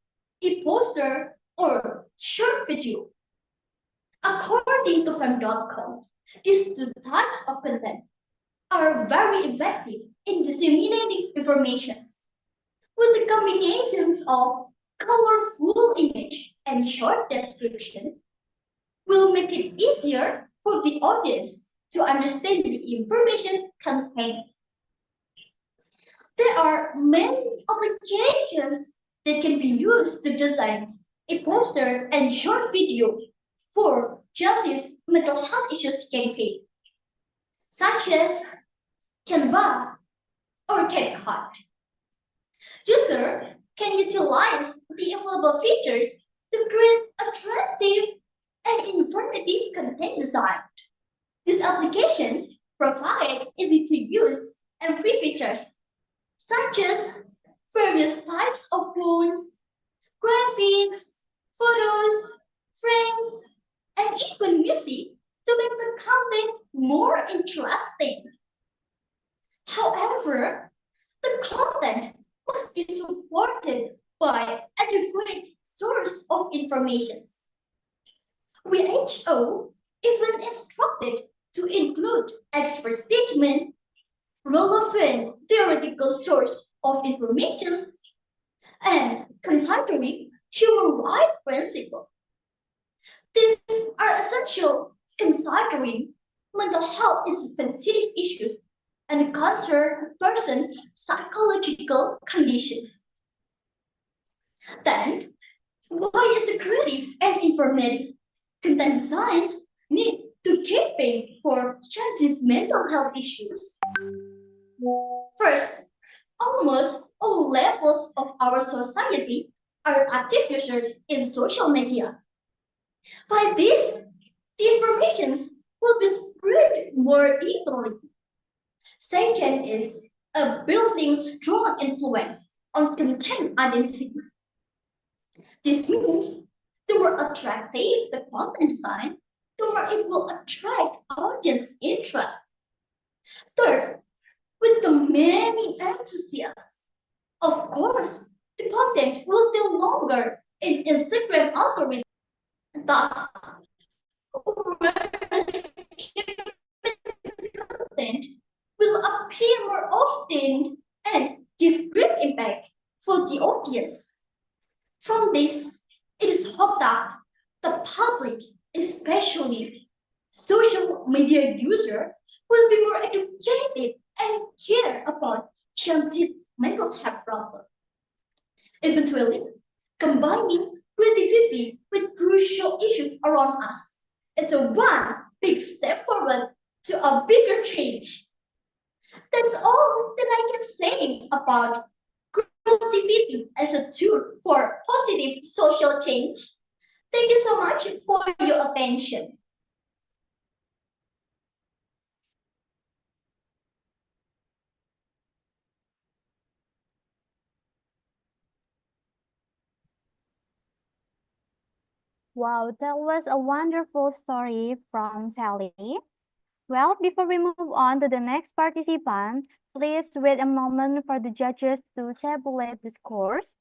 a poster or short video. According to fem.com, these two types of content are very effective in disseminating informations. With the combinations of colorful image and short description, will make it easier for the audience to understand the information contained. There are many applications that can be used to design a poster and short video for Chelsea's mental health issues campaign, such as Canva or CapCut. User can utilize the available features to create attractive and informative content design. These applications provide easy-to-use and free features, such as various types of fonts, graphics, photos, frames, and even music to make the content more interesting. However, the content must be supported by adequate source of information. WHO even instructed to include expert statement, relevant theoretical source of information, and considering human rights principle. These are essential considering mental health is a sensitive issue and concern person psychological conditions. Then, why is a creative and informative content design need to campaign for Chelsea's mental health issues? First, almost all levels of our society are active users in social media. By this, the information will be spread more evenly. Second is a building strong influence on content identity. This means the more attractive the content design, the more it will attract audience interest. Third, with the many enthusiasts, of course, the content will stay longer in Instagram algorithm. Thus, content will appear more often and give great impact for the audience. From this, it is hoped that the public, especially social media user, will be more educated and care about Chelsea's mental health problem. Eventually, combining creativity with crucial issues around us is a one big step forward to a bigger change. That's all that I can say about
creativity as a tool for positive social change? Thank you so much for your attention.
Wow, that was a wonderful story from Sally. Well, before we move on to the next participant, please wait a moment for the judges to tabulate the scores.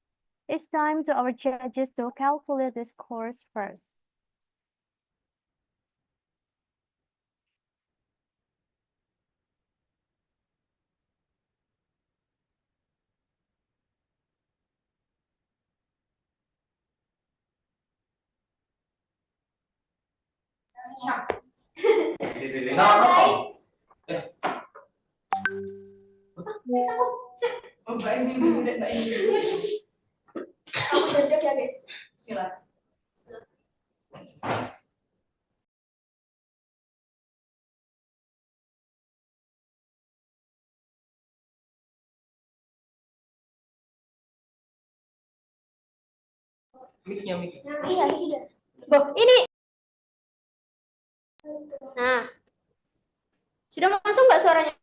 It's time to our judges to calculate the scores first.
Sisi, no, no. Oh, Mbak ini.
Aku deg ya guys.
Silakan. Mic-nya.
Iya sudah. Boh, ini. Nah, sudah masuk nggak suaranya?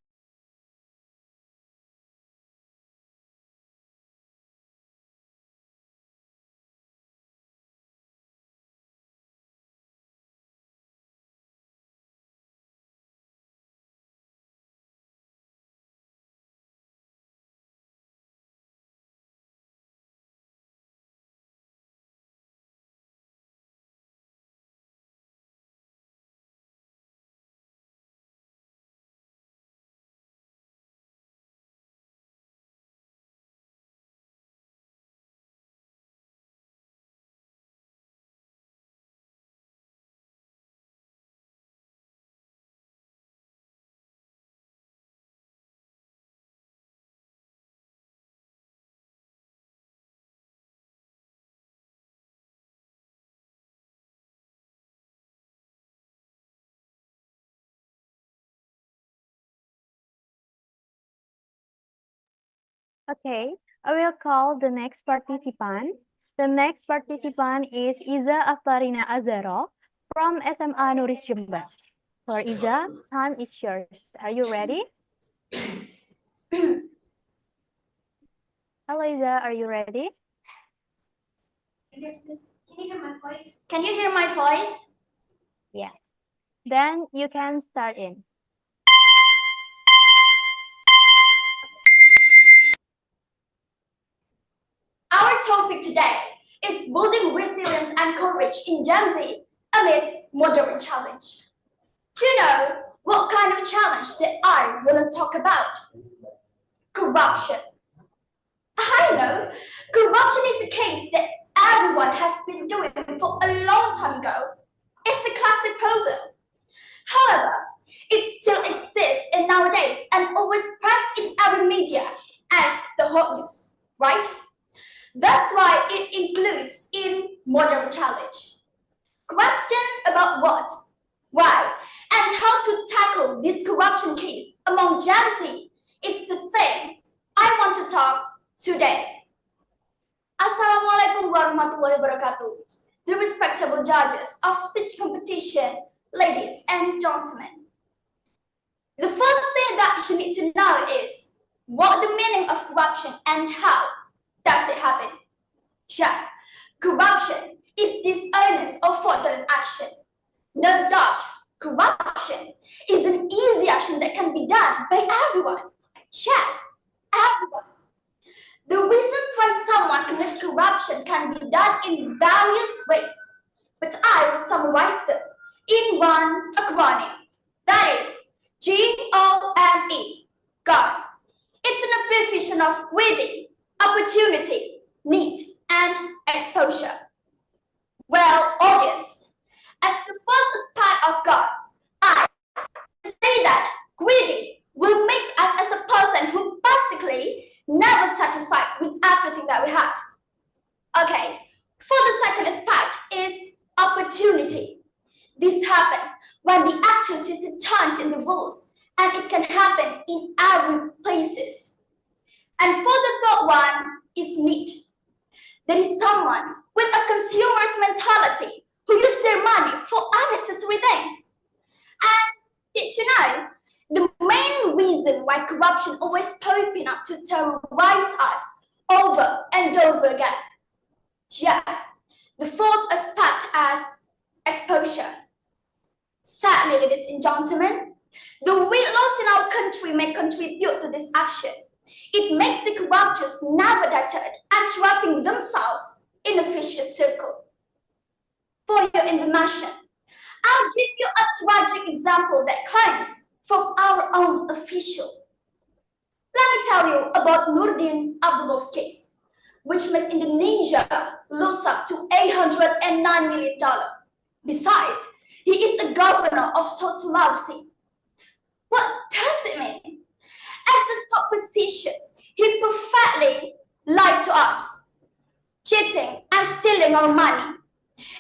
Okay, I will call the next participant. The next participant is Iza Aftarina Azaro from SMA Nuris Jember. For Iza, time is yours. Are you ready? Hello Iza, are you ready?
Can you hear my voice? Can you hear my voice?
Yes. Then you can start in.
Our topic today is building resilience and courage in Gen Z amidst modern challenge. Do you know what kind of challenge that I want to talk about? Corruption. I know corruption is a case that everyone has been doing for a long time ago. It's a classic problem. However, it still exists in nowadays and always spreads in every media as the hot news, right? That's why it includes in modern challenge. Question about what, why, and how to tackle this corruption case among Gen Z is the thing I want to talk today. Assalamualaikum warahmatullahi wabarakatuh. The respectable judges of speech competition, ladies and gentlemen. The first thing that you need to know is what the meaning of corruption and how does it happen? Yeah, corruption is dishonest or fraudulent action. No doubt, corruption is an easy action that can be done by everyone. Yes, everyone. The reasons why someone commits corruption can be done in various ways, but I will summarize them in one acronym. That is GONE, GONE. It's an abbreviation of greedy, opportunity, need, and exposure. Well, audience, as the first part of God, I say that greedy will make us as a person who basically never satisfied with everything that we have. Okay, for the second aspect is opportunity. This happens when the action sees a change in the rules, and it can happen in every places. And for the third one is need. There is someone with a consumer's mentality who use their money for unnecessary things. And did you know, the main reason why corruption always popping up to terrorize us over and over again. Yeah, the fourth aspect as exposure. Sadly, ladies and gentlemen, the weight loss in our country may contribute to this action. It makes the corruptors never deterred and trapping themselves in a vicious circle. For your information, I'll give you a tragic example that comes from our own official. Let me tell you about Nurdin Abdullah's case, which makes Indonesia lose up to $809 million. Besides, he is a governor of South Sulawesi. What does it mean? As the top position, he perfectly lied to us, cheating and stealing our money.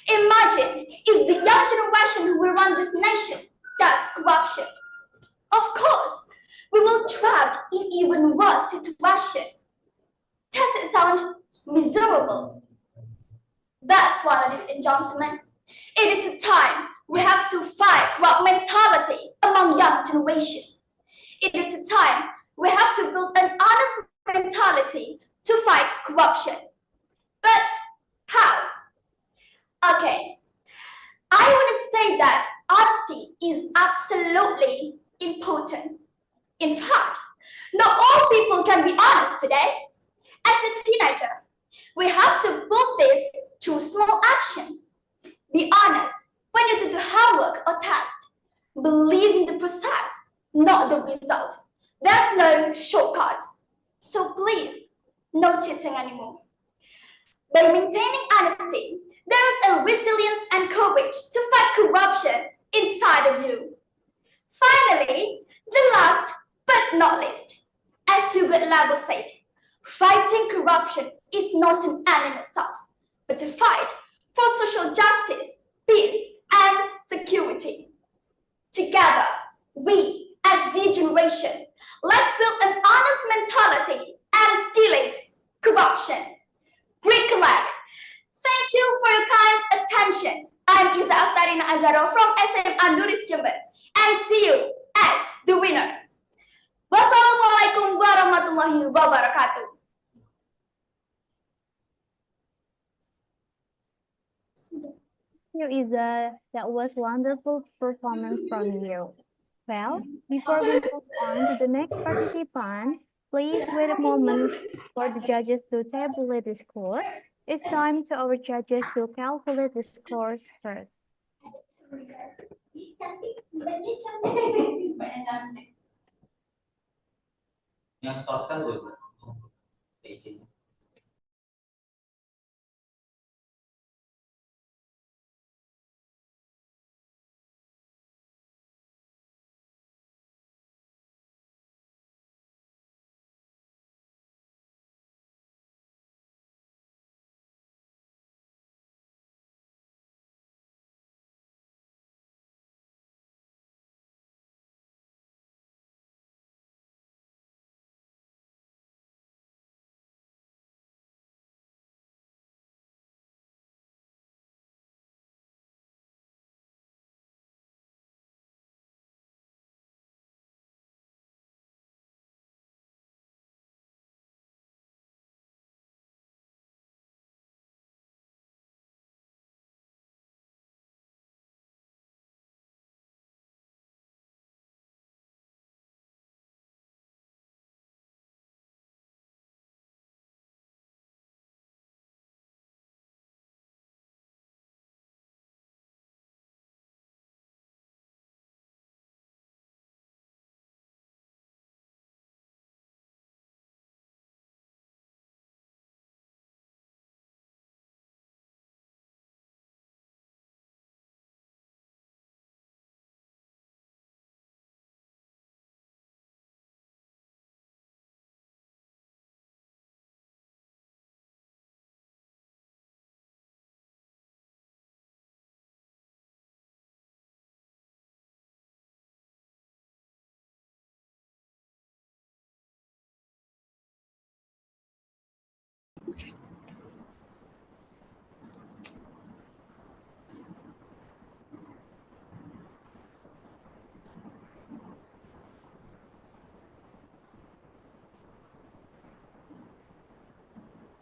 Imagine if the young generation who will run this nation does corruption. Of course, we will trapped in even worse situation. Does it sound miserable? That's why, ladies and gentlemen, it is a time we have to fight corrupt mentality among young generation. It is a time we have to build an honest mentality to fight corruption. But how? Okay, I want to say that honesty is absolutely important. In fact, not all people can be honest today. As a teenager, we have to build this through small actions. Be honest when you do the homework or test. Believe in the process, not the result. There's no shortcut. So please, no cheating anymore. By maintaining honesty, there is a resilience and courage to fight corruption inside of you. Finally, the last but not least, as Hubert Labo said, fighting corruption is not an end in itself, but a fight for social justice, peace, and security. Together, we, as Z generation, let's build an honest mentality and delete corruption. Break a leg. Thank you for your kind attention. I'm Iza Aftarina Azaro from SMA Nuris Jember, and see you as the winner. Wassalamualaikum warahmatullahi wabarakatuh.
Thank you, Isa. That was wonderful performance from you. Well, before we move on to the next participant, please wait a moment for the judges to tabulate the scores. It's time to our judges to calculate the scores first.
Yang start kan PJ-nya.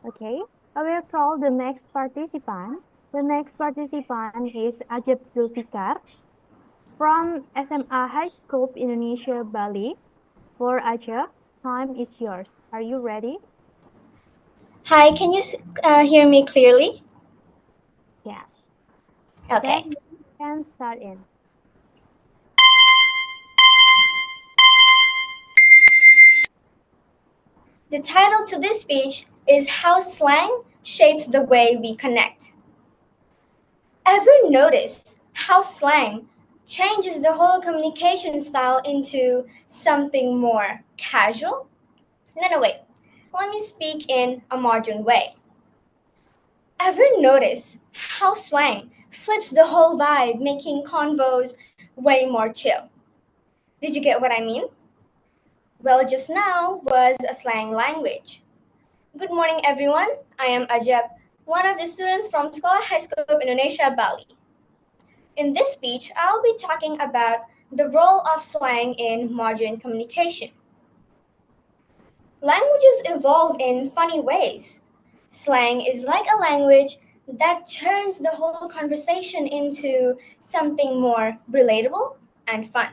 Okay, I will call the next participant. The next participant is Ajib Zulfikar from SMA High School, Indonesia, Bali. For Ajib, time is yours. Are you ready?
Hi, can you hear me clearly?
Yes.
Okay.
Then you can start in.
The title to this speech is How Slang Shapes the Way We Connect. Ever notice how slang changes the whole communication style into something more casual? No, wait. Let me speak in a modern way. Ever notice how slang flips the whole vibe, making convos way more chill? Did you get what I mean? Well, just now was a slang language. Good morning, everyone. I am Ajab, one of the students from Sekolah High School of Indonesia, Bali. In this speech, I'll be talking about the role of slang in modern communication. Languages evolve in funny ways. Slang is like a language that turns the whole conversation into something more relatable and fun.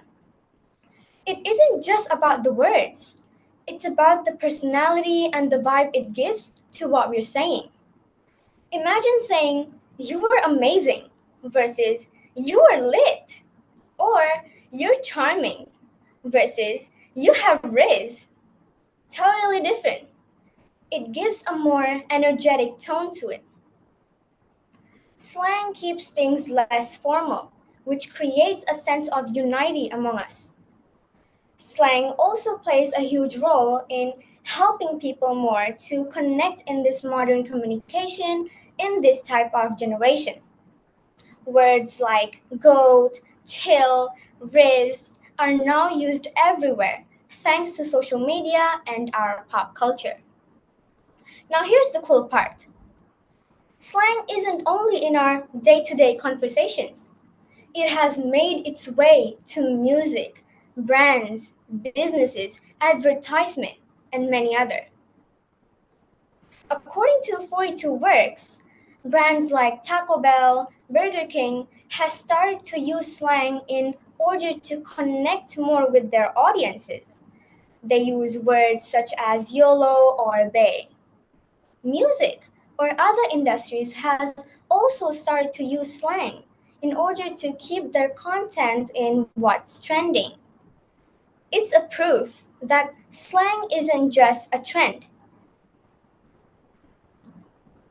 It isn't just about the words, it's about the personality and the vibe it gives to what we're saying. Imagine saying, "You were amazing," versus, "You were lit," or "You're charming," versus, "You have riz." Totally different. It gives a more energetic tone to it. Slang keeps things less formal, which creates a sense of unity among us. Slang also plays a huge role in helping people more to connect in this modern communication in this type of generation. Words like goat, chill, riz are now used everywhere thanks to social media and our pop culture. Now, here's the cool part. Slang isn't only in our day to day conversations, it has made its way to music, brands, businesses, advertisement, and many other. According to 42 Works, brands like Taco Bell, Burger King has started to use slang in order to connect more with their audiences. They use words such as YOLO or BAE. Music or other industries has also started to use slang in order to keep their content in what's trending. It's a proof that slang isn't just a trend.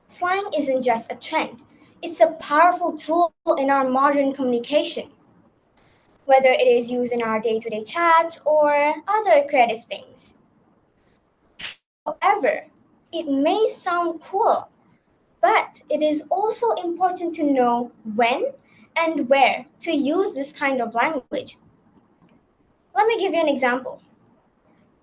Slang isn't just a trend. It's a powerful tool in our modern communication, whether it is used in our day-to-day chats or other creative things. However, it may sound cool, but it is also important to know when and where to use this kind of language. Let me give you an example.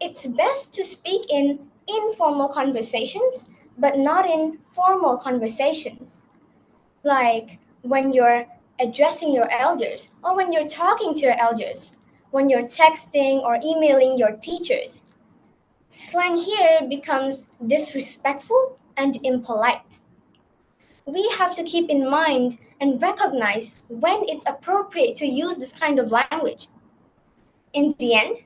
It's best to speak in informal conversations, but not in formal conversations. Like when you're addressing your elders, or when you're talking to your elders, when you're texting or emailing your teachers. Slang here becomes disrespectful and impolite. We have to keep in mind and recognize when it's appropriate to use this kind of language. In the end,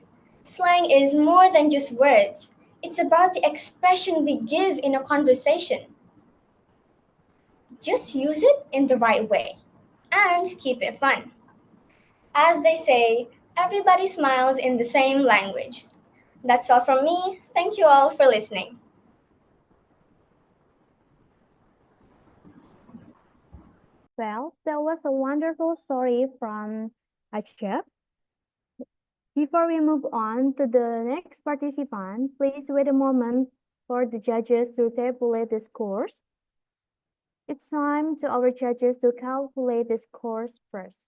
slang is more than just words. It's about the expression we give in a conversation. Just use it in the right way and keep it fun. As they say, everybody smiles in the same language. That's all from me. Thank you all for listening.
Well, that was a wonderful story from Ajab. Before we move on to the next participant, please wait a moment for the judges to tabulate the scores. It's time to our judges to calculate the scores first.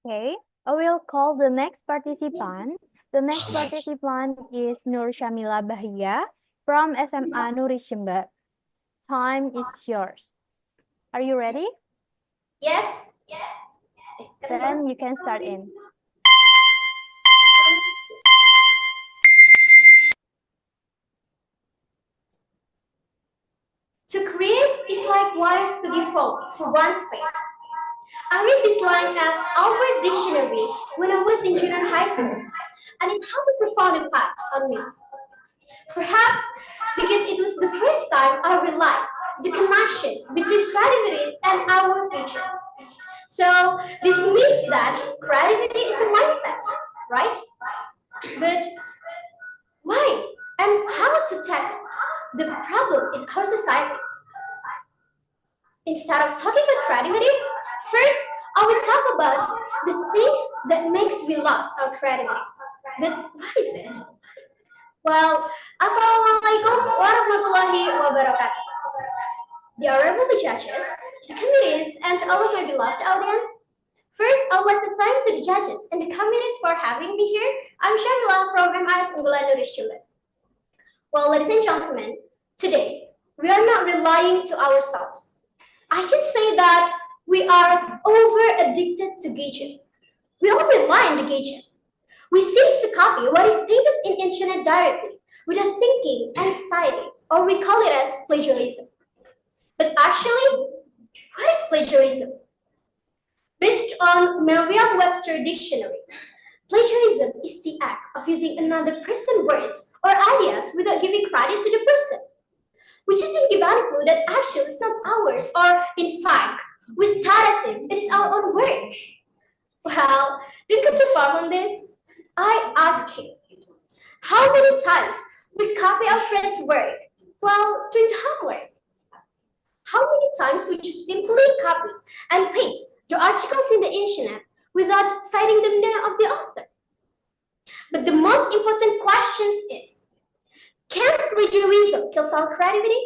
Okay, I will call the next participant. The next participant is Nur Shamila Bahia from SMA Nuri Jember. Time is yours. Are you ready?
Yes.
Then you can start in.
To create is likewise to give form to one's faith. I read this line at our dictionary when I was in junior high school, and it had a profound impact on me. Perhaps because it was the first time I realized the connection between creativity and our future. So this means that creativity is a mindset, right? But why and how to tackle the problem in our society? Instead of talking about creativity, first I will talk about the things that makes we lost our creativity. But what is it? Well, Assalamualaikum warahmatullahi wabarakatuh. The honorable judges, the committees, and all of my beloved audience. First, I would like to thank the judges and the committees for having me here. I'm Shamila from MIS Unggulan Nuri Jember. Well, ladies and gentlemen, today we are not relying to ourselves. I can say that we are over addicted to gadget. We all rely on the gadget. We seem to copy what is stated in internet directly without thinking and citing, or we call it as plagiarism. But actually, what is plagiarism? Based on Merriam-Webster dictionary, plagiarism is the act of using another person's words or ideas without giving credit to the person. We just don't give any clue that actually is not ours, or in fact, we start as if it is our own work. Well, don't go too far on this. I ask you, how many times we copy our friend's work while doing homework? How many times we just simply copy and paste the articles in the internet without citing the name of the author? But the most important question is, can plagiarism kill our creativity?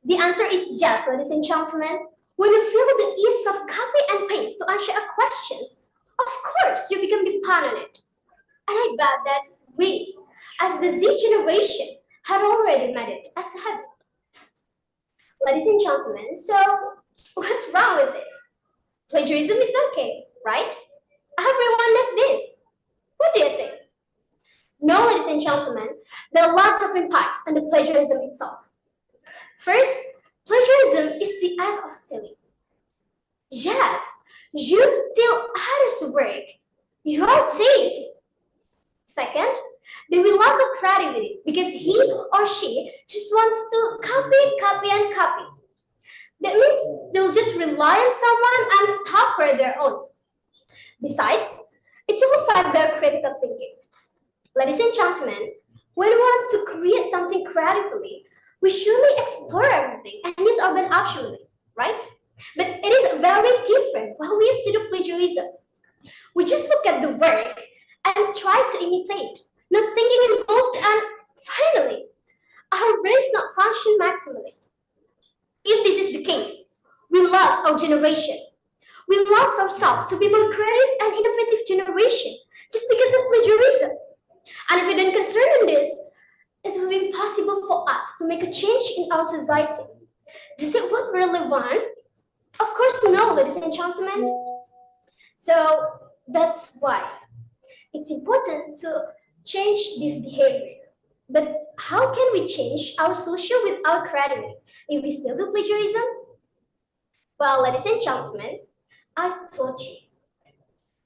The answer is yes, ladies and gentlemen. When you feel the ease of copy and paste to answer a questions, of course you become dependent on it. And I bet that we, as the Z generation, had already made it as a habit. Ladies and gentlemen, so what's wrong with this? Plagiarism is okay, right? Everyone does this. What do you think? No, ladies and gentlemen, there are lots of impacts on the plagiarism itself. First, plagiarism is the act of stealing. Yes, you steal others' work. You are a thief. Second, they will lack of creativity because he or she just wants to copy, and copy. That means they'll just rely on someone and stop for their own. Besides, it will affect their critical thinking. Ladies and gentlemen, when we want to create something creatively, we surely explore everything and use our brain optionally, right? But it is very different when we used to do plagiarism. We just look at the work and try to imitate, not thinking involved, and finally, our brains not function maximally. If this is the case, we lost our generation. We lost ourselves to be more creative and innovative generation just because of plagiarism. And if we don't concern in this, it will be impossible for us to make a change in our society. Is it what we really want? Of course no, ladies and gentlemen. So that's why it's important to change this behavior. But how can we change our social without creativity if we still do plagiarism? Well, ladies and gentlemen, I told you,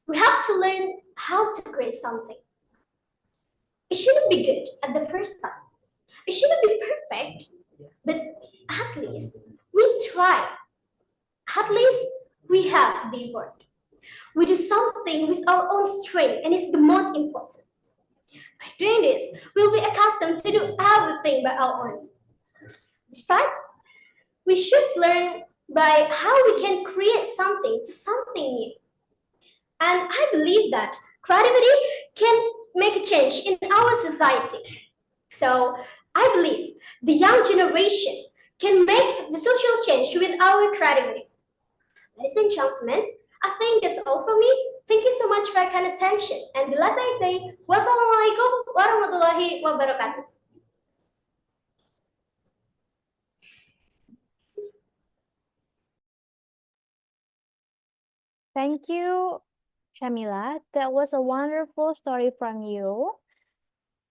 we have to learn how to create something. It shouldn't be good at the first time. It shouldn't be perfect, but at least we try. At least we have the effort. We do something with our own strength, and it's the most important. By doing this, we'll be accustomed to do everything by our own. Besides, we should learn by how we can create something to something new. And I believe that creativity can make a change in our society. So I believe the young generation can make the social change with our creativity. Ladies and gentlemen, I think that's all from me. Thank you so much for your kind attention. And the last I say, wassalamualaikum warahmatullahi wabarakatuh.
Thank you, Shamila. That was a wonderful story from you.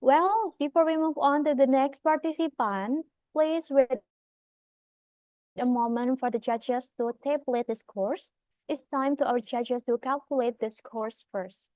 Well, before we move on to the next participant, please wait a moment for the judges to tabulate the scores. It's time to our judges to calculate the scores first.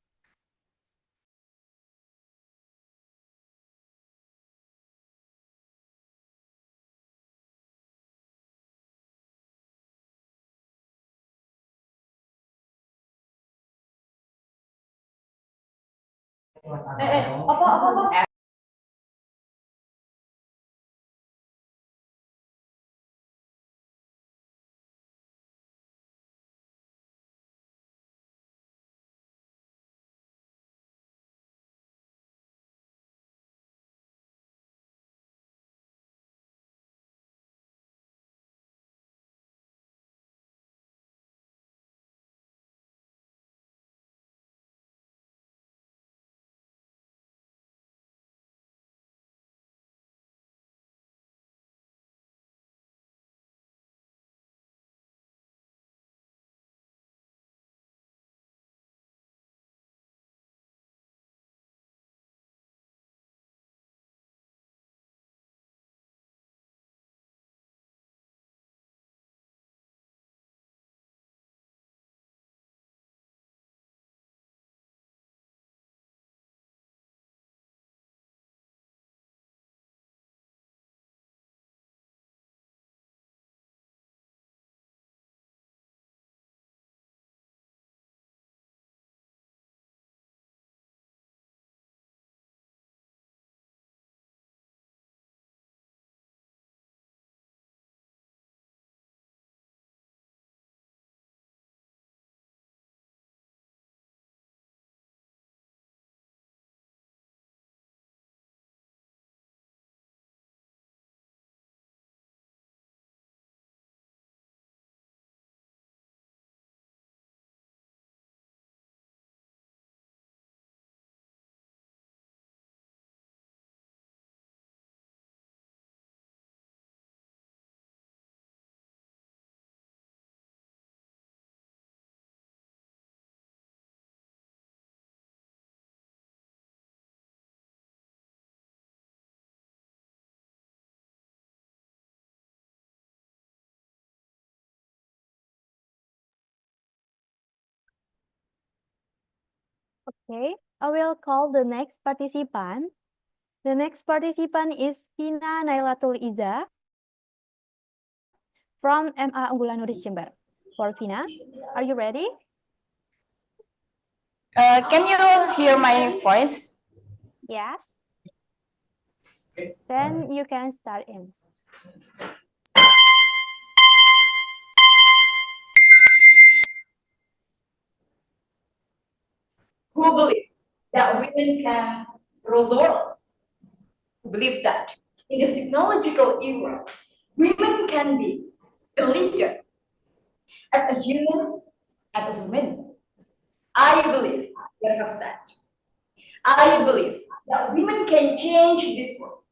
Okay, I will call the next participant. The next participant is Vina Nailatul Iza from MA Unggulan Nuris Jember. For Vina, are you ready?
Can you hear my voice?
Yes. Then you can start in.
Who believe that women can rule the world? Who believe that in this technological era, women can be the leader as a human and a woman? I believe what I have said. I believe that women can change this world,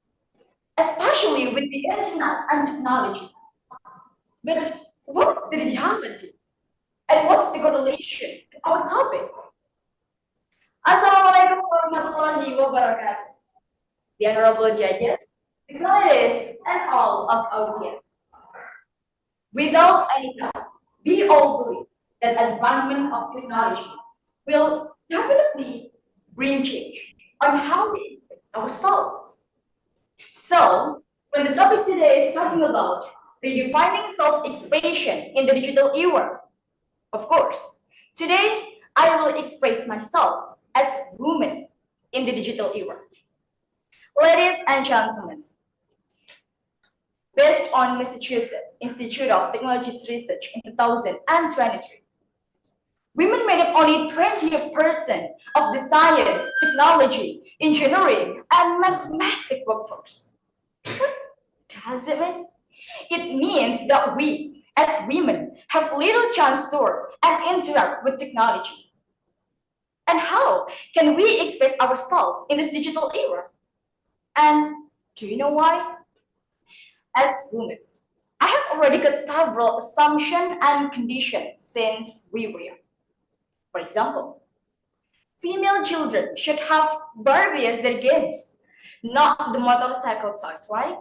especially with the internet and technology. But what's the reality? And what's the correlation to our topic? Assalamualaikum warahmatullahi wabarakatuh. The honorable judges, the candidates, and all of our guests. Without any doubt, we all believe that advancement of technology will definitely bring change on how we express ourselves. So, when the topic today is talking about redefining self-expression in the digital era, of course, today I will express myself as woman in the digital era. Ladies and gentlemen, based on Massachusetts Institute of Technology's research in 2023, women made up only 20% of the science, technology, engineering, and mathematics workforce. What does it mean? It means that we, as women have little chance to work and interact with technology. And how can we express ourselves in this digital era? And do you know why? As women, I have already got several assumptions and conditions since we were young. For example, female children should have Barbie as their games, not the motorcycle toys, right?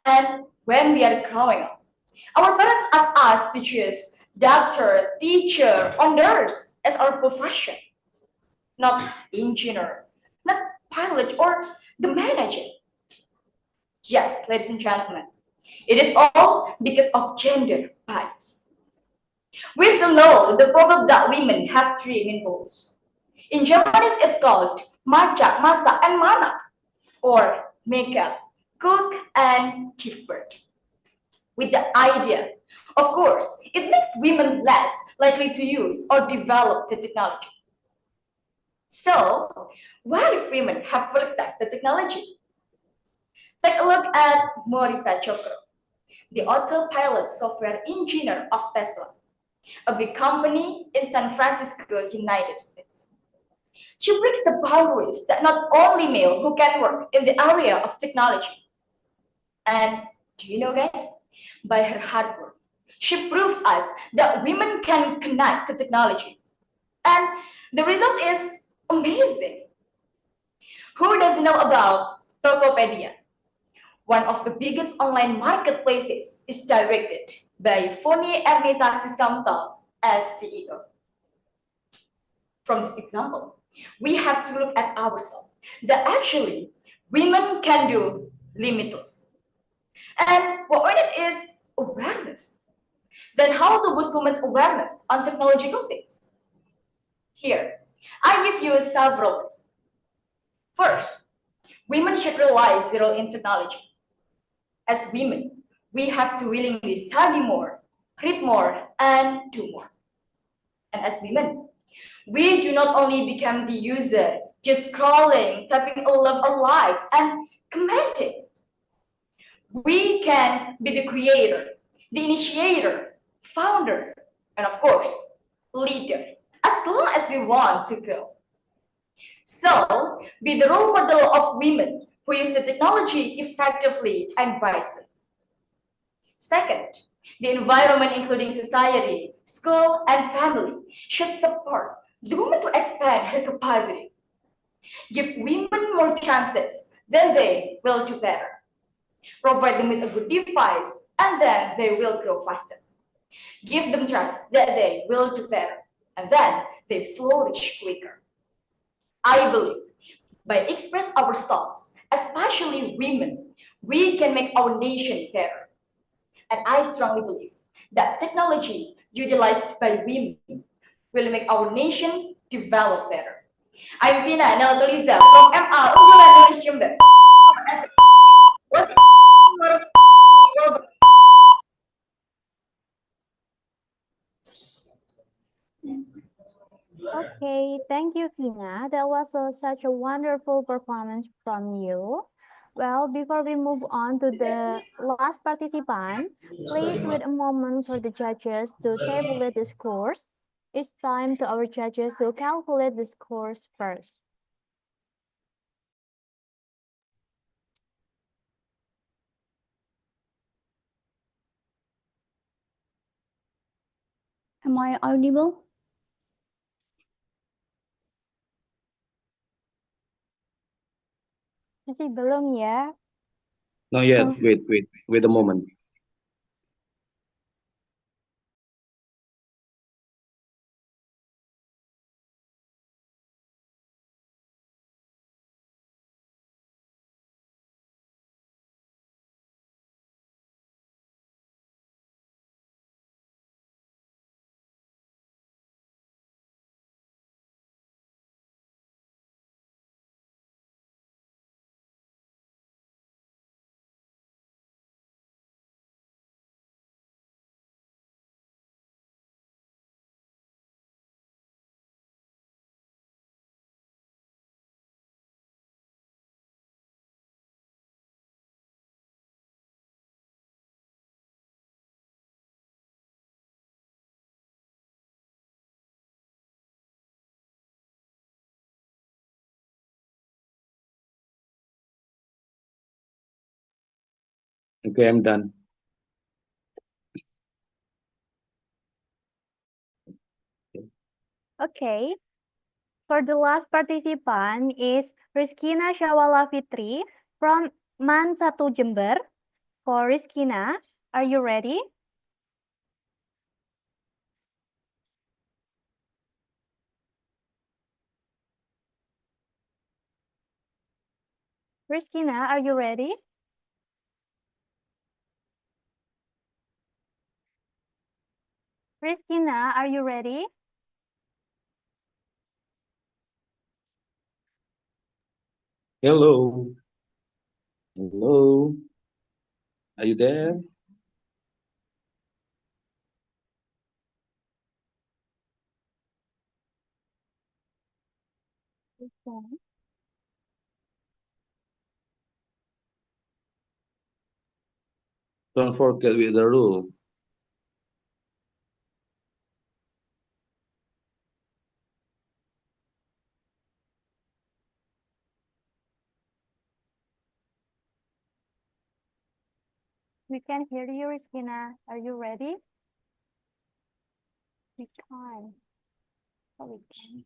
And when we are growing up, our parents ask us to choose doctor, teacher, or nurse as our profession, not engineer, not pilot, or the manager. Yes, ladies and gentlemen, it is all because of gender bias. We still know the proverb that women have three main roles. In Japanese, it's called maja, masa, and mana, or make up, cook, and give birth. With the idea, of course, it makes women less likely to use or develop the technology. So, what if women have full access to technology? Take a look at Morisa Chokro, the autopilot software engineer of Tesla, a big company in San Francisco, United States. She breaks the boundaries that not only male who can work in the area of technology. And do you know, guys? By her hard work, she proves us that women can connect to technology. And the result is amazing. Who doesn't know about Tokopedia? One of the biggest online marketplaces is directed by Foni Ernita Sisamto as CEO. From this example, we have to look at ourselves that actually women can do limitless. And what we need is awareness. Then how to boost women's awareness on technological things? Here, I give you several ways. First, women should realize their role in technology. As women, we have to willingly study more, read more, and do more. And as women, we do not only become the user, just scrolling, typing a love or likes, and commenting. We can be the creator, the initiator, founder, and of course, leader, as long as we want to grow. So, be the role model of women who use the technology effectively and wisely. Second, the environment, including society, school, and family, should support the woman to expand her capacity. Give women more chances, then they will do better. Provide them with a good device, and then they will grow faster. Give them trust that they will do better, and then they flourish quicker. I believe by express ourselves, especially women, we can make our nation better. And I strongly believe that technology utilized by women will make our nation develop better. I'm Vina Neltoliza from MA Unggulan English Jember.
Okay, thank you, Kina. That was such a wonderful performance from you. Well, before we move on to the last participant, please wait a moment for the judges to tabulate the scores. It's time to our judges to calculate the scores first.
Am I audible?
Masih belum ya?
Not yet.
Oh.
Wait a moment. Okay, I'm done.
Okay. For the last participant is Rizkina Syawala Fitri from Man 1 Jember. For Rizkina, are you ready? Rizkina, are you ready? Rizkina, are you ready?
Hello. Hello. Are you there?
Okay.
Don't forget with the rule.
We can hear you, Rizkina. Are you ready? We can. Oh, we can.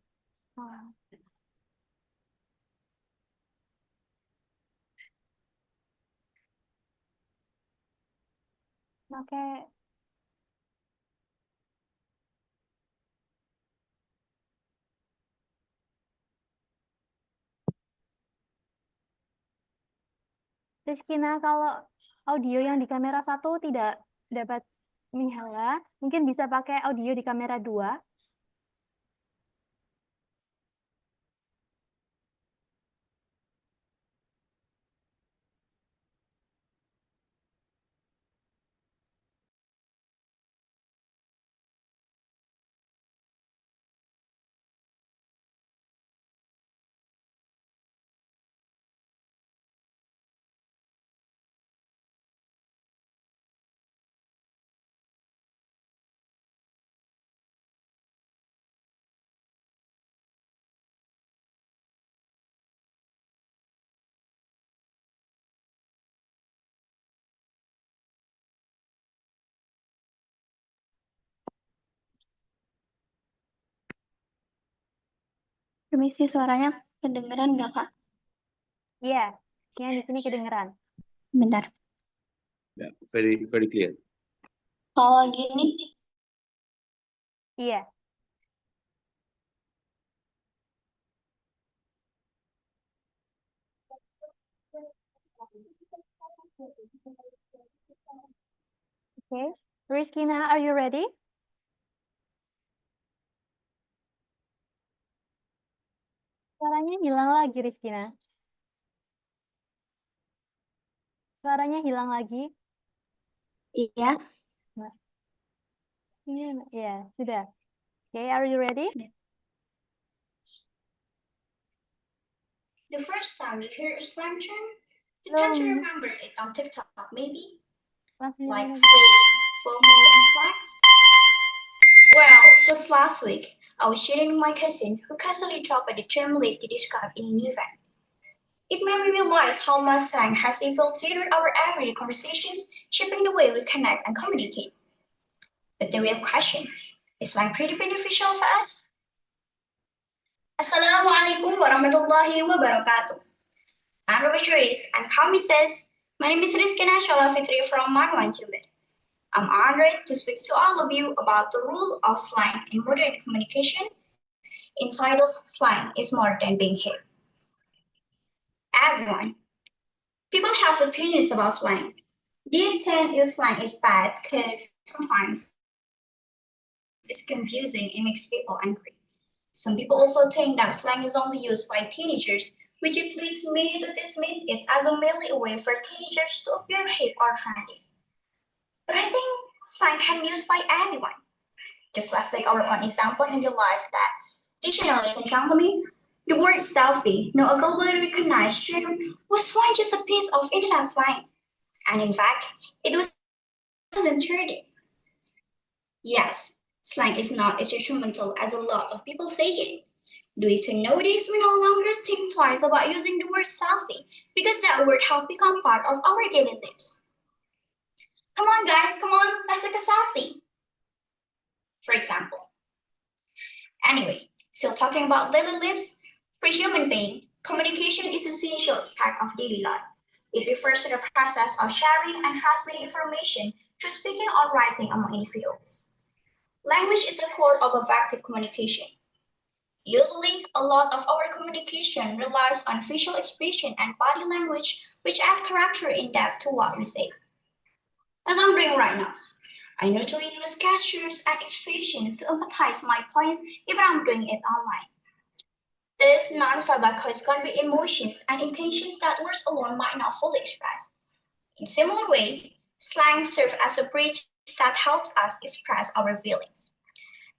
Okay. Rizkina, kalau audio yang di kamera 1 tidak dapat menyala, mungkin bisa pakai audio di kamera 2.
Permisi, suaranya kedengeran nggak, Kak?
Iya, yang di sini kedengeran.
Bentar.
Yeah, very clear.
Kalau gini,
Iya. Okay. Rizkina, are you ready? Suaranya hilang lagi, Rizkina. Suaranya hilang lagi.
iya.
Iya, sudah. Okay, are you ready?
The first time you hear a slang term, you tend to remember it on TikTok, maybe? Like slay, FOMO, and flags? Well, just last week, I was chatting with my cousin who casually dropped the term late to describe in an event. It made me realize how much slang has infiltrated our everyday conversations, shaping the way we connect and communicate. But the real question, is slang pretty beneficial for us? Assalamualaikum warahmatullahi wabarakatuh. I'm Ravish and committees. My name is Rizkina Shalafitri from Manwan Jimbe. I'm honored to speak to all of you about the role of slang in modern communication, entitled Slang is More Than Being Here. Everyone, people have opinions about slang. They think your slang is bad because sometimes it's confusing and makes people angry. Some people also think that slang is only used by teenagers, which it leads many to dismiss it as a merely a way for teenagers to appear hip or trendy. But I think slang can be used by anyone. Just let's take our own example in real life that dictionary and gentlemen, the word selfie, now a globally recognized term, was once just a piece of internet slang. And in fact, it was 2030. Yes, slang is not as instrumental as a lot of people say it. Do you notice we no longer think twice about using the word selfie because that word has become part of our daily lives? Come on, guys, come on, let's take a selfie. For example. Anyway, still talking about little lives, for human being, communication is an essential aspect of daily life. It refers to the process of sharing and transmitting information through speaking or writing among individuals. Language is the core of effective communication. Usually, a lot of our communication relies on facial expression and body language, which add character in depth to what we say. As I'm doing right now, I naturally use gestures and expressions to emphasize my points even I'm doing it online. This non-verbal codes convey emotions and intentions that words alone might not fully express. In similar way, slang serves as a bridge that helps us express our feelings.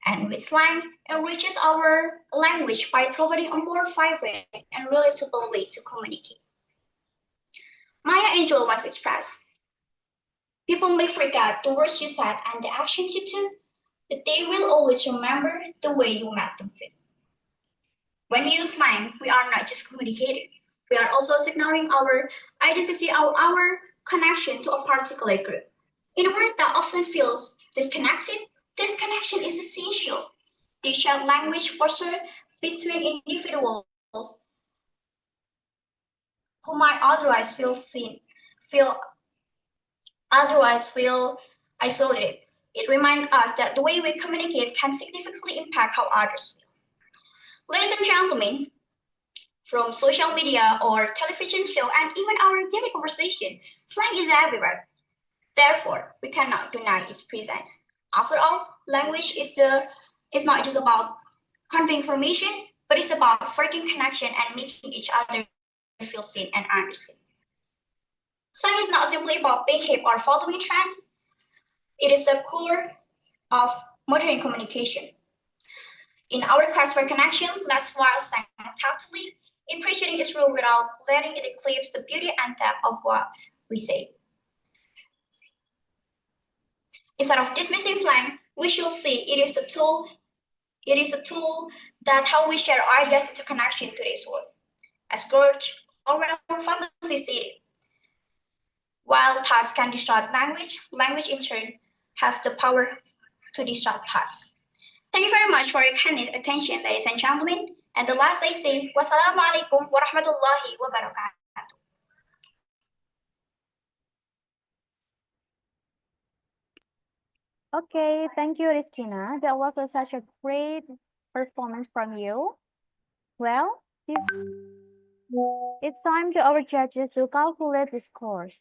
And with slang, enriches our language by providing a more vibrant and relatable way to communicate. Maya Angelou once expressed, people may forget the words you said and the actions you took, but they will always remember the way you made them feel. When we use slang, we are not just communicating, we are also signaling our identity or our connection to a particular group. In a world that often feels disconnected, this connection is essential. The shared language fosters between individuals who might otherwise feel isolated. It reminds us that the way we communicate can significantly impact how others feel. Ladies and gentlemen, from social media or television show and even our daily conversation, slang is everywhere. Therefore, we cannot deny its presence. After all, language is not just about conveying information, but it's about forging connection and making each other feel seen and understood. Slang is not simply about being hip or following trends. It is the core of modern communication. In our quest for connection, let's while slang tactfully, appreciating its role without letting it eclipse the beauty and depth of what we say. Instead of dismissing slang, we should see it is a tool. It is a tool that how we share ideas into connection to today's world. As George Orwell famously stated, while thoughts can distort language, language in turn has the power to distort thoughts. Thank you very much for your kind attention, ladies and gentlemen. And the last I say, wassalamualaikum warahmatullahi wabarakatuh.
Okay, thank you, Rizkina. That was such a great performance from you. Well, it's time to our judges to calculate the scores.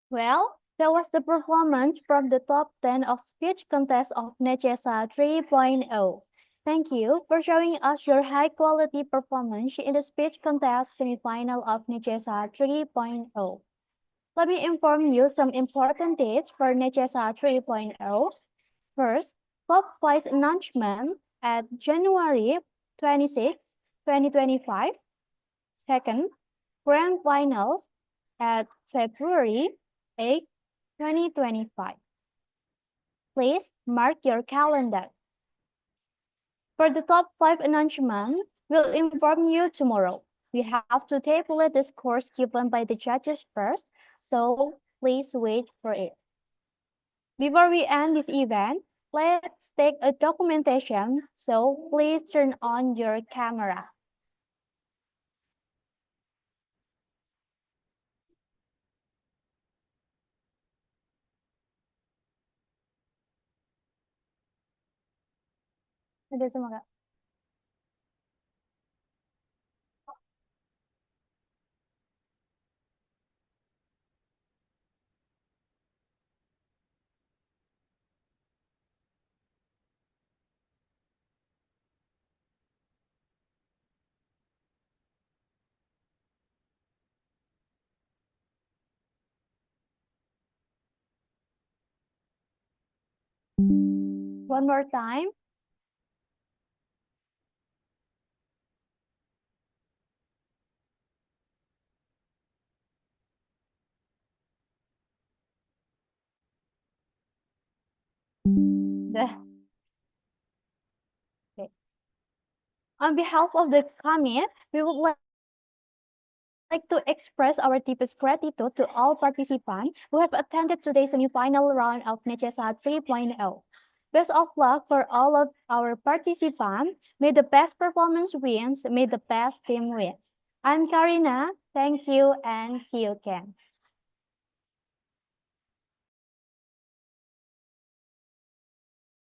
Well, that was the performance from the top 10 of speech contest of Necesa 3.0. Thank you for showing us your high quality performance in the speech contest semifinal of Necesa 3.0. Let me inform you some important dates for Necesa 3.0. First, top 5 announcement at January 26, 2025. Second, grand finals at February 8, 2025. Please mark your calendar. For the top 5 announcement, we'll inform you tomorrow. We have to tabulate the scores given by the judges first, so please wait for it. Before we end this event, let's take a documentation, so please turn on your camera. Ada semua Kak? One more time. The Okay. On behalf of the commit, we would like to express our deepest gratitude to all participants who have attended today's semifinal round of Necesa 3.0. Best of luck for all of our participants. May the best performance wins. May the best team wins. I'm Karina. Thank you and see you again.